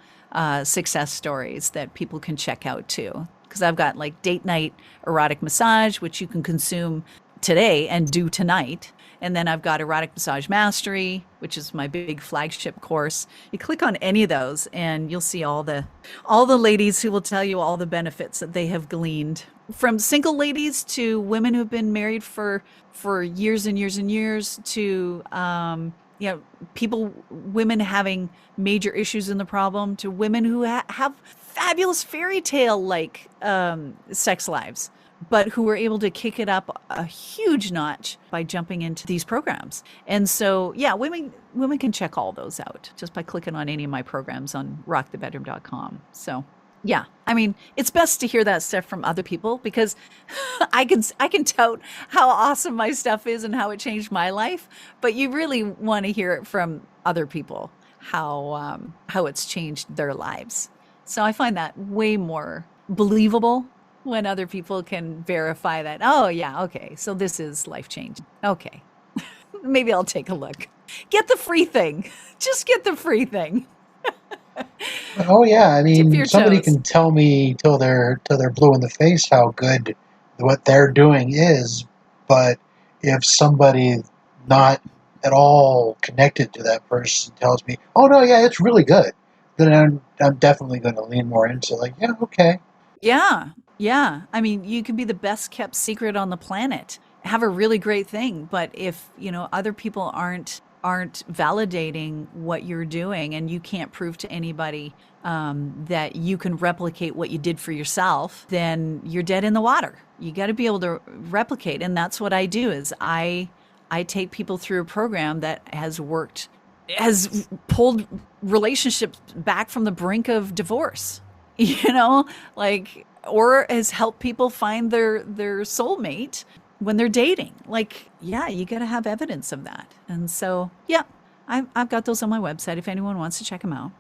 success stories that people can check out too. Because I've got like date night erotic massage, which you can consume today and do tonight. And then I've got Erotic Massage Mastery, which is my big flagship course. You click on any of those and you'll see all the ladies who will tell you all the benefits that they have gleaned, from single ladies to women who've been married for years and years and years, to you know, women having major issues in the problem, to women who have fabulous fairy tale like sex lives, but who were able to kick it up a huge notch by jumping into these programs. And so, yeah, women can check all those out just by clicking on any of my programs on rockthebedroom.com. So, yeah, I mean, it's best to hear that stuff from other people, because I can tout how awesome my stuff is and how it changed my life, but you really want to hear it from other people, how it's changed their lives. So I find that way more believable when other people can verify that, oh yeah, okay, so this is life changing. Okay, maybe I'll take a look. Get the free thing. Just get the free thing. Oh yeah, I Tip mean, your somebody toes. can tell me till they're blue in the face how good what they're doing is, but if somebody not at all connected to that person tells me, "Oh no, yeah, it's really good," then I'm definitely going to lean more into like, yeah, okay. Yeah, yeah. I mean, you can be the best kept secret on the planet, have a really great thing, but if, you know, other people aren't validating what you're doing, and you can't prove to anybody that you can replicate what you did for yourself, then you're dead in the water. You got to be able to replicate, and that's what I do. Is I take people through a program that has pulled relationships back from the brink of divorce, you know, like, or has helped people find their soulmate when they're dating. Like, yeah, you got to have evidence of that. And so, yeah, I've got those on my website if anyone wants to check them out.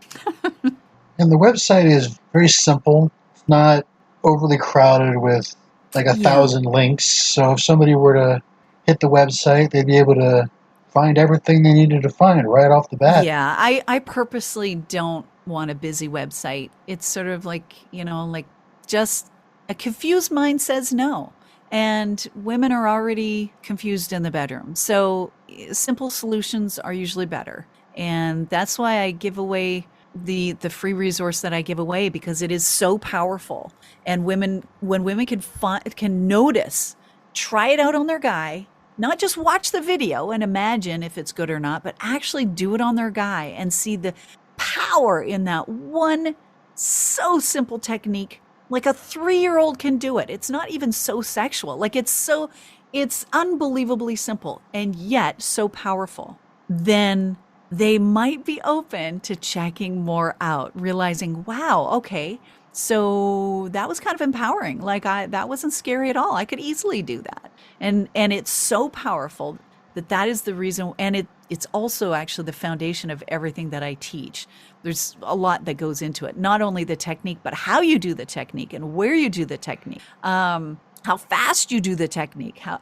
And the website is very simple. It's not overly crowded with like a Yeah. thousand links. So if somebody were to hit the website, they'd be able to find everything they needed to find right off the bat. Yeah, I purposely don't want a busy website. It's sort of like, you know, like, just a confused mind says no. And women are already confused in the bedroom. So simple solutions are usually better. And that's why I give away the free resource that I give away, because it is so powerful. And when women can notice, try it out on their guy, not just watch the video and imagine if it's good or not, but actually do it on their guy and see the power in that one so simple technique. Like a 3-year-old can do it. It's not even so sexual. Like, it's unbelievably simple and yet so powerful. Then they might be open to checking more out, realizing, wow, okay, so that was kind of empowering. Like, that wasn't scary at all. I could easily do that. And it's so powerful that is the reason. And it's also actually the foundation of everything that I teach. There's a lot that goes into it, not only the technique, but how you do the technique and where you do the technique, how fast you do the technique, how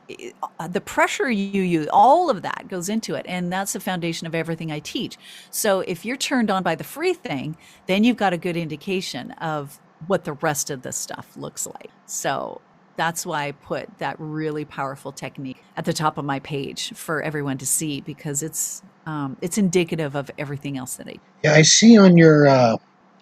the pressure you use, all of that goes into it. And that's the foundation of everything I teach. So if you're turned on by the free thing, then you've got a good indication of what the rest of the stuff looks like. So that's why I put that really powerful technique at the top of my page for everyone to see, because it's indicative of everything else that I. Yeah, I see on your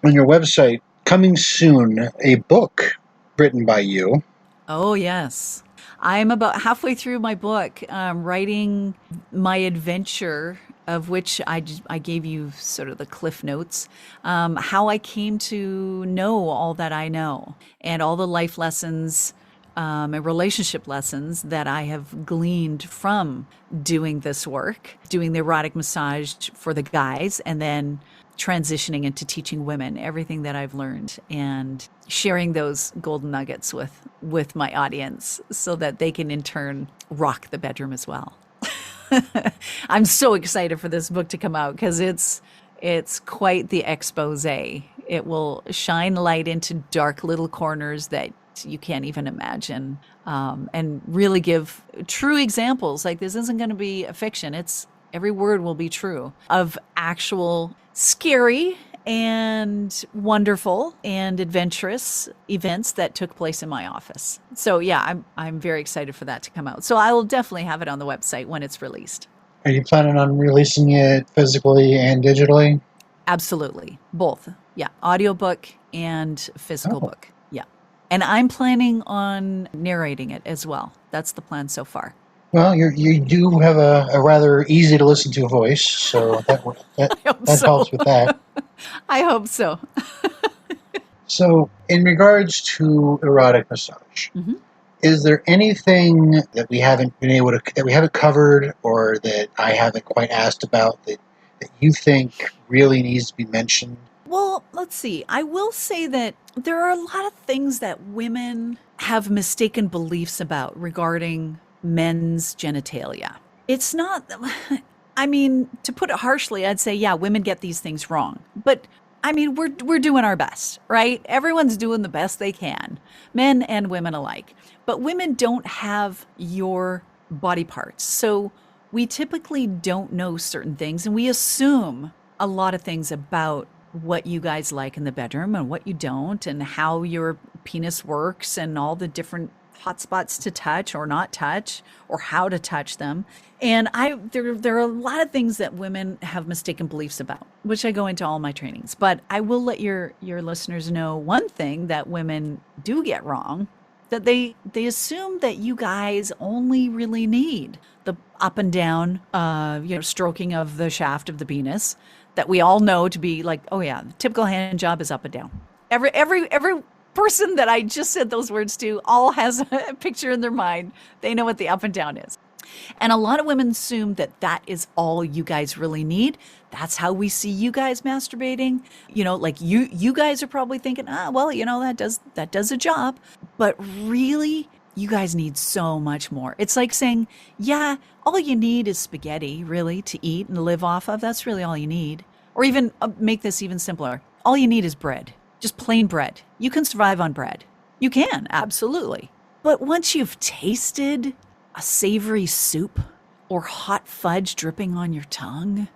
website, coming soon, a book written by you. Oh yes, I'm about halfway through my book, writing my adventure, of which I gave you sort of the cliff notes, how I came to know all that I know, and all the life lessons, and relationship lessons that I have gleaned from doing this work, doing the erotic massage for the guys, and then transitioning into teaching women everything that I've learned, and sharing those golden nuggets with my audience so that they can in turn rock the bedroom as well. I'm so excited for this book to come out, because it's quite the expose. It will shine light into dark little corners that you can't even imagine, and really give true examples. Like, this isn't going to be a fiction. It's every word will be true, of actual scary and wonderful and adventurous events that took place in my office. So yeah, I'm very excited for that to come out. So I will definitely have it on the website when it's released. Are you planning on releasing it physically and digitally? Absolutely. Both. Yeah. Audiobook and physical Oh. book. Yeah. And I'm planning on narrating it as well. That's the plan so far. Well, you do have a rather easy to listen to voice, so I hope that so. helps with that. I hope so. So, in regards to erotic massage, Mhm. is there anything that we haven't been able to that we haven't covered, or that I haven't quite asked about that you think really needs to be mentioned? Well, let's see. I will say that there are a lot of things that women have mistaken beliefs about regarding men's genitalia. It's not, I mean, to put it harshly, I'd say, yeah, women get these things wrong. But I mean, we're doing our best, right? Everyone's doing the best they can, men and women alike. But women don't have your body parts. So we typically don't know certain things and we assume a lot of things about what you guys like in the bedroom and what you don't, and how your penis works and all the different hot spots to touch or not touch, or how to touch them. And there are a lot of things that women have mistaken beliefs about, which I go into all my trainings. But I will let your listeners know one thing that women do get wrong, that they assume that you guys only really need the up and down stroking of the shaft of the penis, that we all know to be like, oh yeah, the typical hand job is up and down. Every person that I just said those words to all has a picture in their mind. They know what the up and down is. And a lot of women assume that that is all you guys really need. That's how we see you guys masturbating. Like you guys are probably thinking, well, that does a job. But really, you guys need so much more. It's like saying, yeah, all you need is spaghetti, really, to eat and live off of. That's really all you need. Or even make this even simpler. All you need is bread, just plain bread. You can survive on bread. You can, absolutely. But once you've tasted a savory soup or hot fudge dripping on your tongue,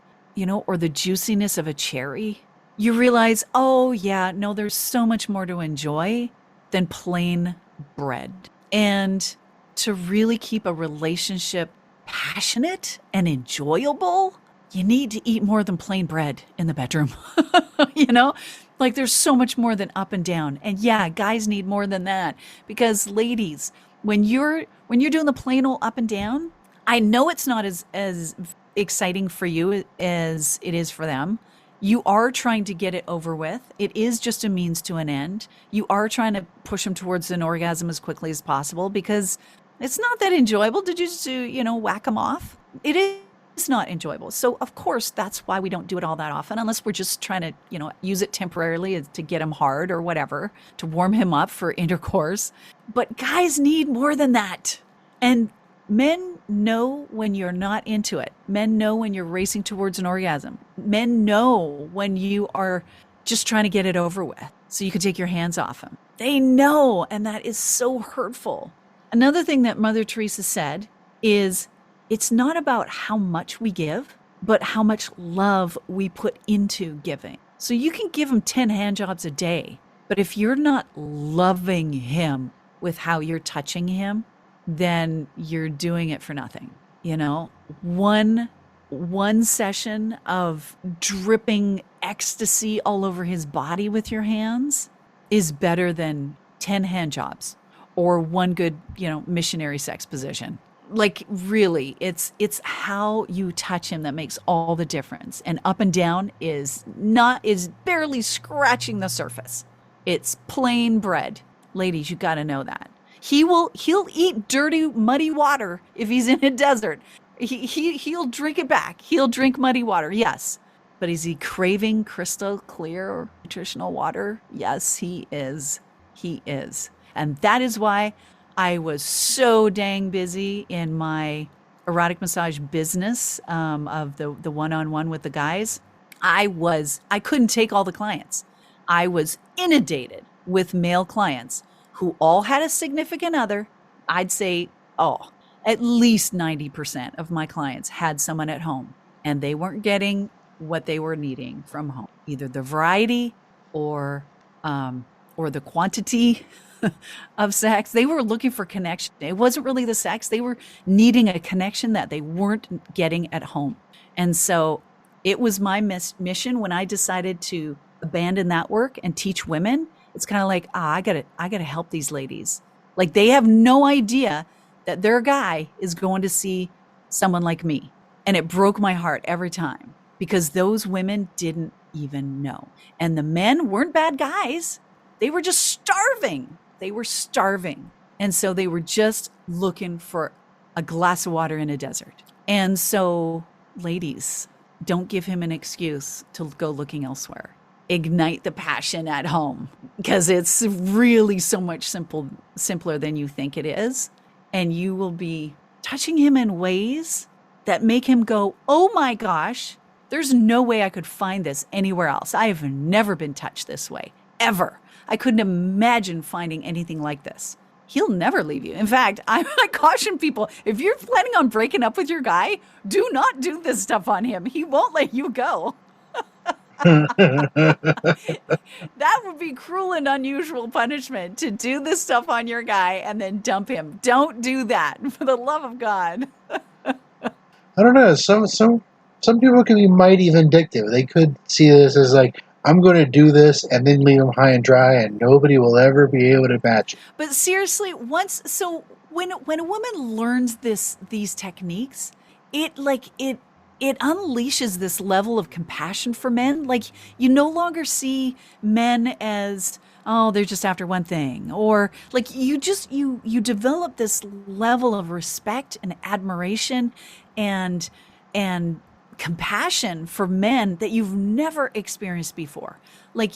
or the juiciness of a cherry, you realize, oh yeah, no, there's so much more to enjoy than plain bread. And to really keep a relationship passionate and enjoyable, you need to eat more than plain bread in the bedroom. Like there's so much more than up and down. And yeah, guys need more than that, because ladies, when you're doing the plain old up and down, I know it's not as exciting for you as it is for them. You are trying to get it over with. It is just a means to an end. You are trying to push them towards an orgasm as quickly as possible, because it's not that enjoyable to just whack them off. It is not enjoyable. So of course, that's why we don't do it all that often, unless we're just trying to, use it temporarily to get him hard or whatever, to warm him up for intercourse. But guys need more than that. And men know when you're not into it. Men know when you're racing towards an orgasm. Men know when you are just trying to get it over with so you can take your hands off them. They know, and that is so hurtful. Another thing that Mother Theresa said is, it's not about how much we give, but how much love we put into giving. So you can give him 10 hand jobs a day, but if you're not loving him with how you're touching him, then you're doing it for nothing. One session of dripping ecstasy all over his body with your hands is better than 10 hand jobs or one good, missionary sex position. Like really, it's how you touch him that makes all the difference. And up and down is barely scratching the surface. It's plain bread. Ladies, you got to know that. He'll eat dirty, muddy water if he's in a desert. He'll drink it back. He'll drink muddy water, yes. But is he craving crystal clear nutritional water? Yes, he is. He is. And that is why I was so dang busy in my erotic massage business of the one-on-one with the guys. I couldn't take all the clients. I was inundated with male clients who all had a significant other. I'd say, at least 90% of my clients had someone at home, and they weren't getting what they were needing from home. either the variety or the quantity of sex. They were looking for connection. It wasn't really the sex. They were needing a connection that they weren't getting at home. And so it was my mission when I decided to abandon that work and teach women. It's kind of like, I gotta help these ladies. Like, they have no idea that their guy is going to see someone like me. And it broke my heart every time because those women didn't even know. And the men weren't bad guys. They were just starving. They were starving. And so they were just looking for a glass of water in a desert. And so, ladies, don't give him an excuse to go looking elsewhere. Ignite the passion at home, because it's really so much simpler than you think it is. And you will be touching him in ways that make him go, oh my gosh, there's no way I could find this anywhere else. I have never been touched this way, ever. I couldn't imagine finding anything like this. He'll never leave you. In fact, I caution people, if you're planning on breaking up with your guy, do not do this stuff on him. He won't let you go. That would be cruel and unusual punishment, to do this stuff on your guy and then dump him. Don't do that, for the love of God. I don't know. Some people can be mighty vindictive. They could see this as like, I'm going to do this and then leave them high and dry, and nobody will ever be able to match it. But seriously, when a woman learns these techniques, it unleashes this level of compassion for men. Like, you no longer see men as, oh, they're just after one thing, or like you develop this level of respect and admiration and compassion for men that you've never experienced before. Like,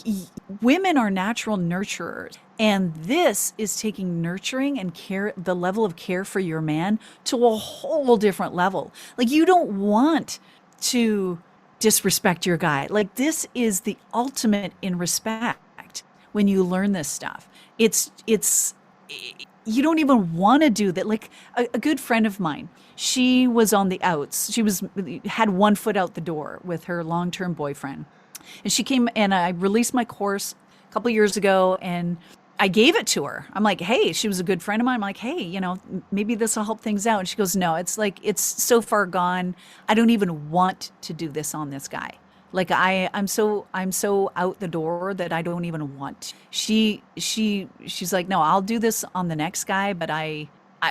women are natural nurturers, and this is taking nurturing and care, the level of care for your man, to a whole different level. Like, you don't want to disrespect your guy. Like, this is the ultimate in respect when you learn this stuff. It's you don't even want to do that. Like, a good friend of mine, she was on the outs. She had one foot out the door with her long-term boyfriend. And she came, and I released my course a couple years ago, and I gave it to her. I'm like, hey, she was a good friend of mine. I'm like, hey, maybe this will help things out. And she goes, no, it's like, it's so far gone. I don't even want to do this on this guy. Like, I'm so out the door that I don't even want. She's like, no, I'll do this on the next guy, but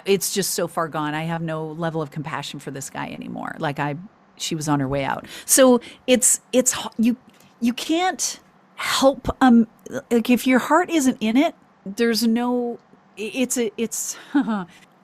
it's just so far gone. I have no level of compassion for this guy anymore. Like, she was on her way out. So it's you can't help, like, if your heart isn't in it, there's no, it's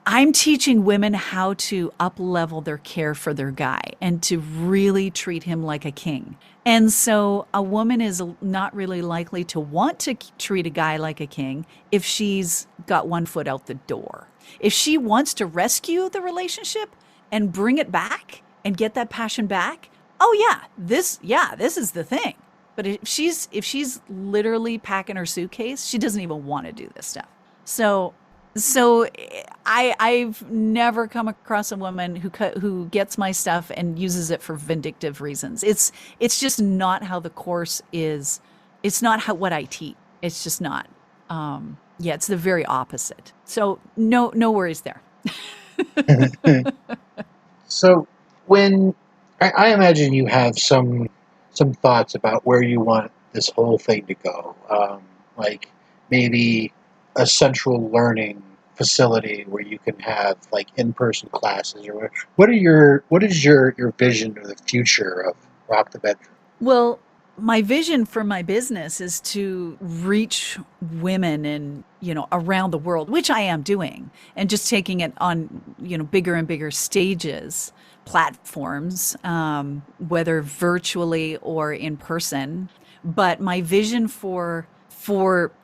I'm teaching women how to up-level their care for their guy and to really treat him like a king. And so a woman is not really likely to want to treat a guy like a king if she's got one foot out the door. If she wants to rescue the relationship and bring it back and get that passion back, oh yeah, this is the thing. But if she's literally packing her suitcase, she doesn't even want to do this stuff. So I've never come across a woman who gets my stuff and uses it for vindictive reasons. It's just not how the course is. It's not what I teach. It's just not. It's the very opposite. So no worries there. So when I imagine you have some thoughts about where you want this whole thing to go, like maybe a central learning facility where you can have like in-person classes, or what is your vision of the future of Rock the Bedroom? Well, my vision for my business is to reach women in, around the world, which I am doing, and just taking it on, bigger and bigger stages, platforms, whether virtually or in person. But my vision for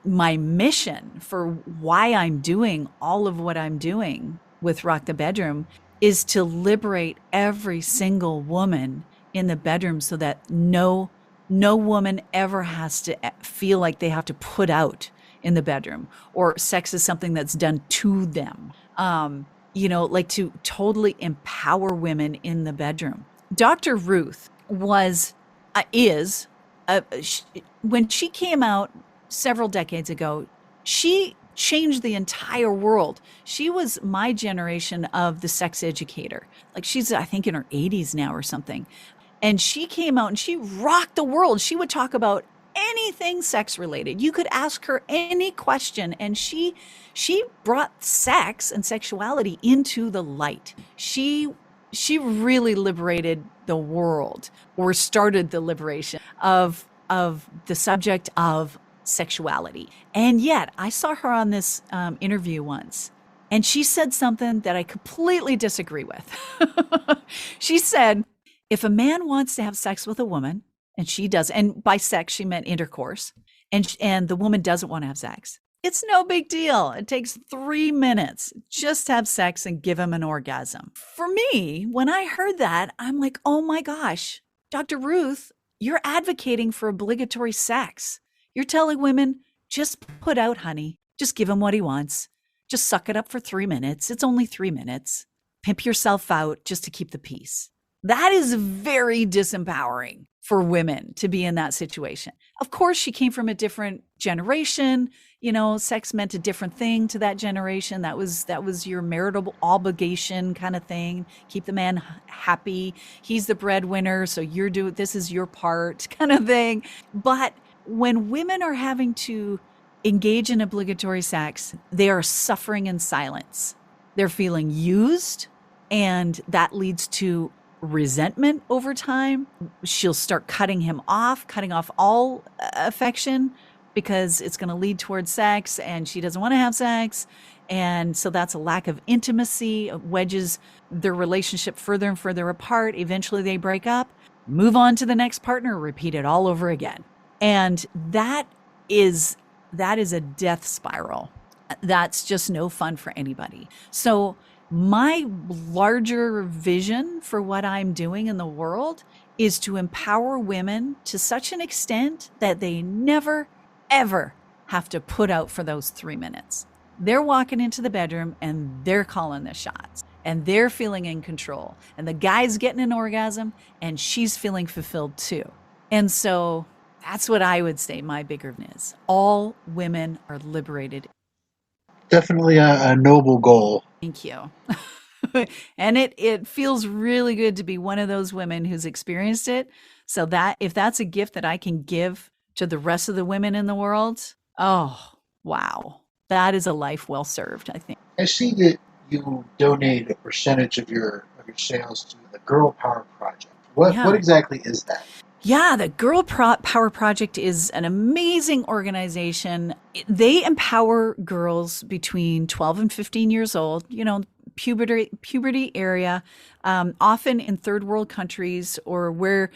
my mission, for why I'm doing all of what I'm doing with Rock the Bedroom, is to liberate every single woman in the bedroom so that no woman ever has to feel like they have to put out in the bedroom, or sex is something that's done to them. Like, to totally empower women in the bedroom. Dr. Ruth is when she came out several decades ago, she changed the entire world. She was my generation of the sex educator. Like she's, I think, in her 80s now or something. And she came out and she rocked the world. She would talk about anything sex related. You could ask her any question, and she brought sex and sexuality into the light. She really liberated the world, or started the liberation of the subject of sexuality. And yet, I saw her on this interview once, and she said something that I completely disagree with. She said, if a man wants to have sex with a woman, and she does, and by sex she meant intercourse, and the woman doesn't want to have sex, it's no big deal. It takes 3 minutes. Just have sex and give him an orgasm. For me, when I heard that, I'm like, oh my gosh, Dr. Ruth, you're advocating for obligatory sex. You're telling women, just put out, honey. Just give him what he wants. Just suck it up for 3 minutes. It's only 3 minutes. Pimp yourself out just to keep the peace. That is very disempowering for women to be in that situation. Of course, she came from a different generation. You know, sex meant a different thing to that generation. That was your marital obligation kind of thing. Keep the man happy. He's the breadwinner, so this is your part kind of thing. But when women are having to engage in obligatory sex, they are suffering in silence. They're feeling used, and that leads to resentment over time. She'll start cutting off all affection, because it's going to lead towards sex, and she doesn't want to have sex. And so that's a lack of intimacy, wedges their relationship further and further apart. Eventually they break up, move on to the next partner, repeat it all over again. And that is a death spiral. That's just no fun for anybody. So my larger vision for what I'm doing in the world is to empower women to such an extent that they never, ever have to put out for those 3 minutes. They're walking into the bedroom and they're calling the shots, and they're feeling in control. And the guy's getting an orgasm and she's feeling fulfilled too. And so that's what I would say my bigger vision is. All women are liberated. Definitely a noble goal. Thank you. And it feels really good to be one of those women who's experienced it. So that if that's a gift that I can give to the rest of the women in the world, oh, wow. That is a life well served, I think. I see that you donate a percentage of your sales to the Girl Power Project. What exactly is that? Yeah, the Girl Power Project is an amazing organization. They empower girls between 12 and 15 years old, puberty area, often in third world countries, or where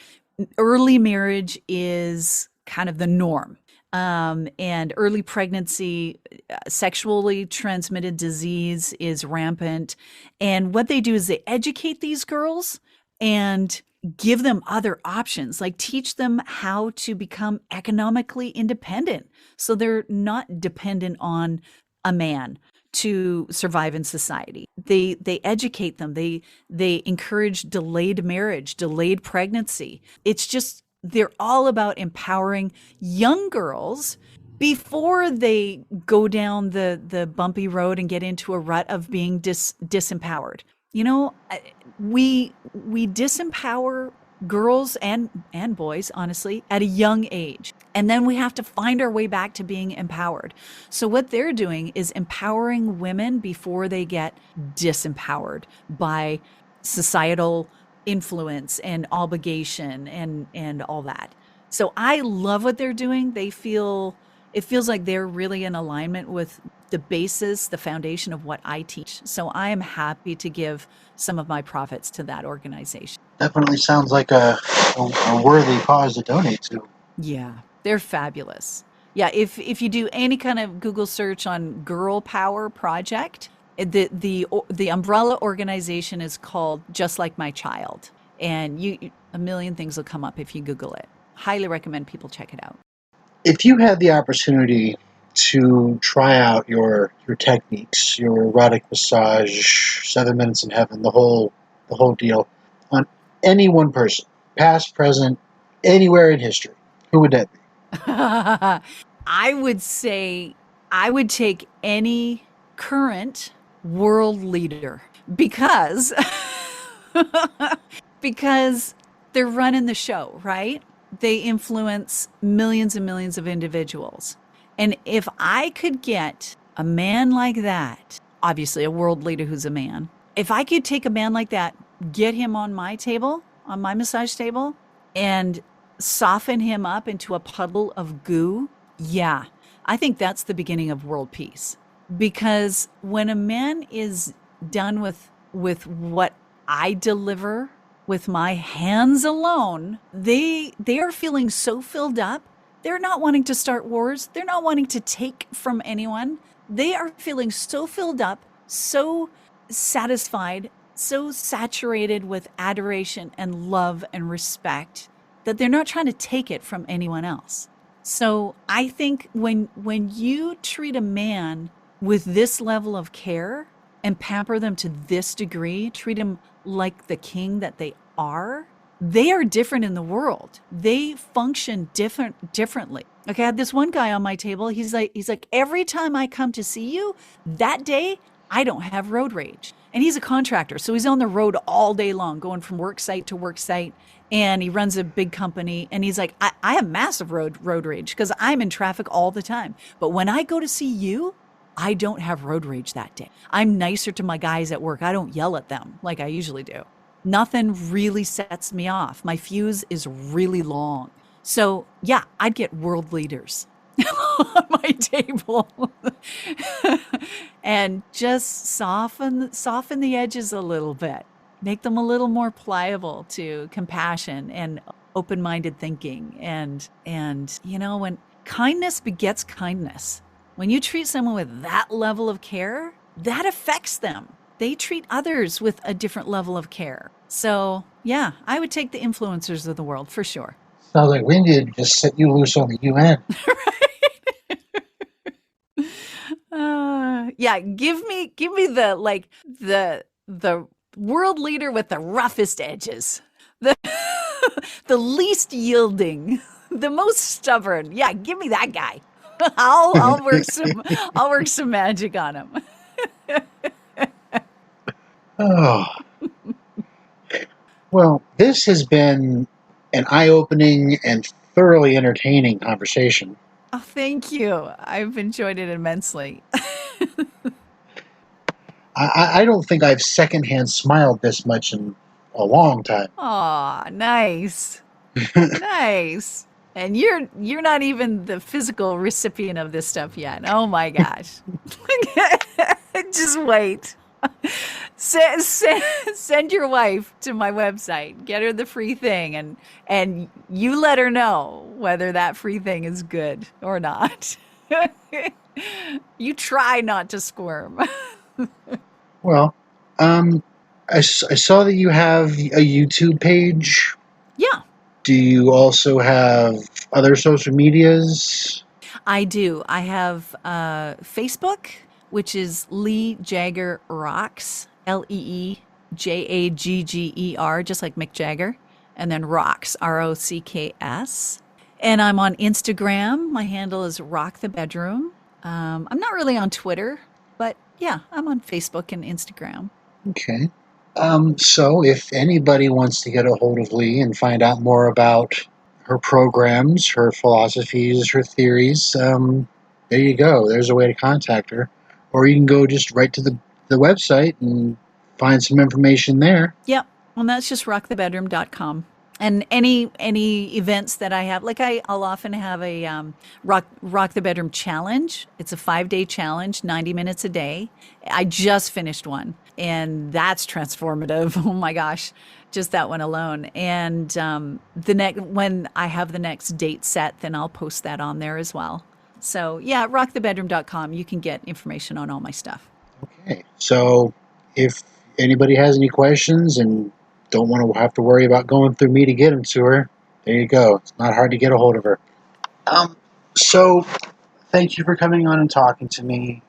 early marriage is kind of the norm. And early pregnancy, sexually transmitted disease is rampant. And what they do is they educate these girls and give them other options, like teach them how to become economically independent, so they're not dependent on a man to survive in society. They educate them. They encourage delayed marriage, delayed pregnancy. It's just, they're all about empowering young girls before they go down the bumpy road and get into a rut of being disempowered. We disempower girls and boys, honestly, at a young age. And then we have to find our way back to being empowered. So what they're doing is empowering women before they get disempowered by societal influence and obligation and all that. So I love what they're doing. It feels like they're really in alignment with the basis, the foundation of what I teach. So I am happy to give some of my profits to that organization. Definitely sounds like a worthy cause to donate to. Yeah, they're fabulous. Yeah, if you do any kind of Google search on Girl Power Project, the umbrella organization is called Just Like My Child. And a million things will come up if you Google it. Highly recommend people check it out. If you had the opportunity to try out your techniques, your erotic massage, 7 minutes in heaven, the whole deal, on any one person, past, present, anywhere in history, Who would that be? I would say I would take any current world leader because because they're running the show, right? They influence millions and millions of individuals. And if I could get a man like that, obviously a world leader who's a man, if I could take a man like that, get him on my table, on my massage table, and soften him up into a puddle of goo, yeah, I think that's the beginning of world peace. Because when a man is done with what I deliver with my hands alone, they are feeling so filled up. They're not wanting to start wars. They're not wanting to take from anyone. They are feeling so filled up, so satisfied, so saturated with adoration and love and respect that they're not trying to take it from anyone else. So I think when you treat a man with this level of care and pamper them to this degree, treat them like the king that they are different in the world. They function differently. Okay, I had this one guy on my table. He's like, every time I come to see you, that day I don't have road rage. And he's a contractor, so he's on the road all day long, going from work site to work site. And he runs a big company. And he's like, I have massive road rage because I'm in traffic all the time. But when I go to see you, I don't have road rage that day. I'm nicer to my guys at work. I don't yell at them like I usually do. Nothing really sets me off. My fuse is really long. So yeah, I'd get world leaders on my table and just soften the edges a little bit. Make them a little more pliable to compassion and open-minded thinking. And when kindness begets kindness, when you treat someone with that level of care, that affects them. They treat others with a different level of care. So, yeah, I would take the influencers of the world for sure. Sounds like we need to just set you loose on the UN. Yeah, give me the world leader with the roughest edges, the the least yielding, the most stubborn. Yeah, give me that guy. I'll work some magic on him. Oh. Well, this has been an eye-opening and thoroughly entertaining conversation. Oh, thank you. I've enjoyed it immensely. I don't think I've secondhand smiled this much in a long time. Aw, nice. Nice. And you're not even the physical recipient of this stuff yet. Oh my gosh. Just wait. Send your wife to my website. Get her the free thing and you let her know whether that free thing is good or not. You try not to squirm. Well, I saw that you have a YouTube page. Yeah. Do you also have other social medias? I do. I have Facebook, which is Lee Jagger Rocks, LeeJagger, just like Mick Jagger, and then Rocks, Rocks. And I'm on Instagram. My handle is Rock the Bedroom. I'm not really on Twitter, but yeah, I'm on Facebook and Instagram. Okay. So if anybody wants to get a hold of Lee and find out more about her programs, her philosophies, her theories, there you go. There's a way to contact her. Or you can go just right to the website and find some information there. Yep. Well, that's just rockthebedroom.com. And any events that I have, like I'll often have a Rock the Bedroom challenge. It's a 5-day challenge, 90 minutes a day. I just finished one, and that's transformative. Oh my gosh, just that one alone. And when I have the next date set, then I'll post that on there as well. So yeah, rockthebedroom.com. You can get information on all my stuff. Okay. So if anybody has any questions and don't want to have to worry about going through me to get them to her, there you go. It's not hard to get a hold of her. So thank you for coming on and talking to me.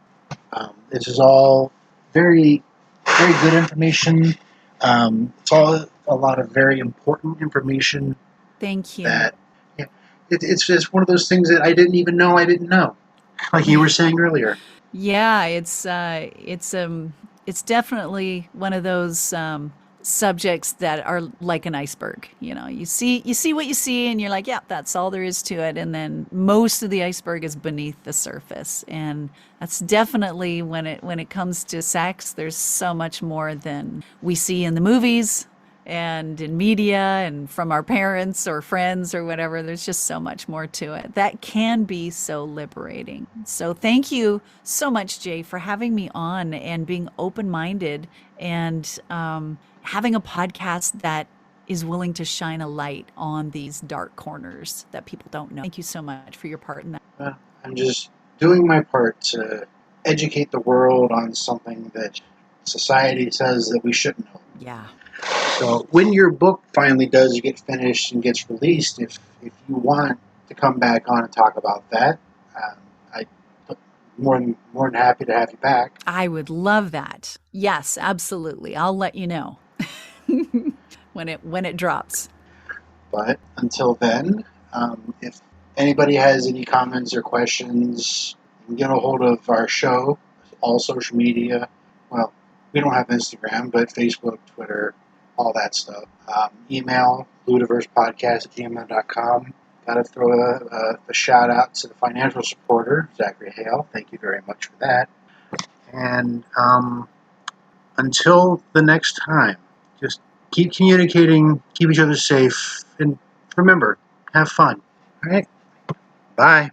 This is all very, very good information. It's all a lot of very important information. Thank you. That, yeah, It's just one of those things that I didn't even know I didn't know, like you were saying earlier. Yeah, it's definitely one of those subjects that are like an iceberg. You know, you see what you see, and you're like, yeah, that's all there is to it. And then most of the iceberg is beneath the surface, and that's definitely when it comes to sex. There's so much more than we see in the movies and in media and from our parents or friends or whatever. There's just so much more to it that can be so liberating. So thank you so much, Jay, for having me on and being open-minded and having a podcast that is willing to shine a light on these dark corners that people don't know. Thank you so much for your part in that. I'm just doing my part to educate the world on something that society says that we shouldn't know. Yeah. So when your book finally does get finished and gets released, if you want to come back on and talk about that, I'm more than happy to have you back. I would love that. Yes, absolutely. I'll let you know when it drops. But until then, if anybody has any comments or questions, you can get a hold of our show, all social media. Well, we don't have Instagram, but Facebook, Twitter, all that stuff. Email, ludiversepodcast@gmail.com. Got to throw a shout out to the financial supporter, Zachary Hale. Thank you very much for that. And until the next time, just keep communicating, keep each other safe, and remember, have fun. All right? Bye.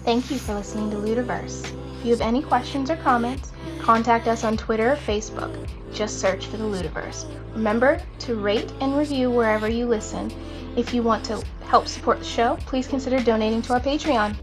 Thank you for listening to Ludiverse. If you have any questions or comments, contact us on Twitter or Facebook. Just search for the Ludiverse. Remember to rate and review wherever you listen. If you want to help support the show, please consider donating to our Patreon.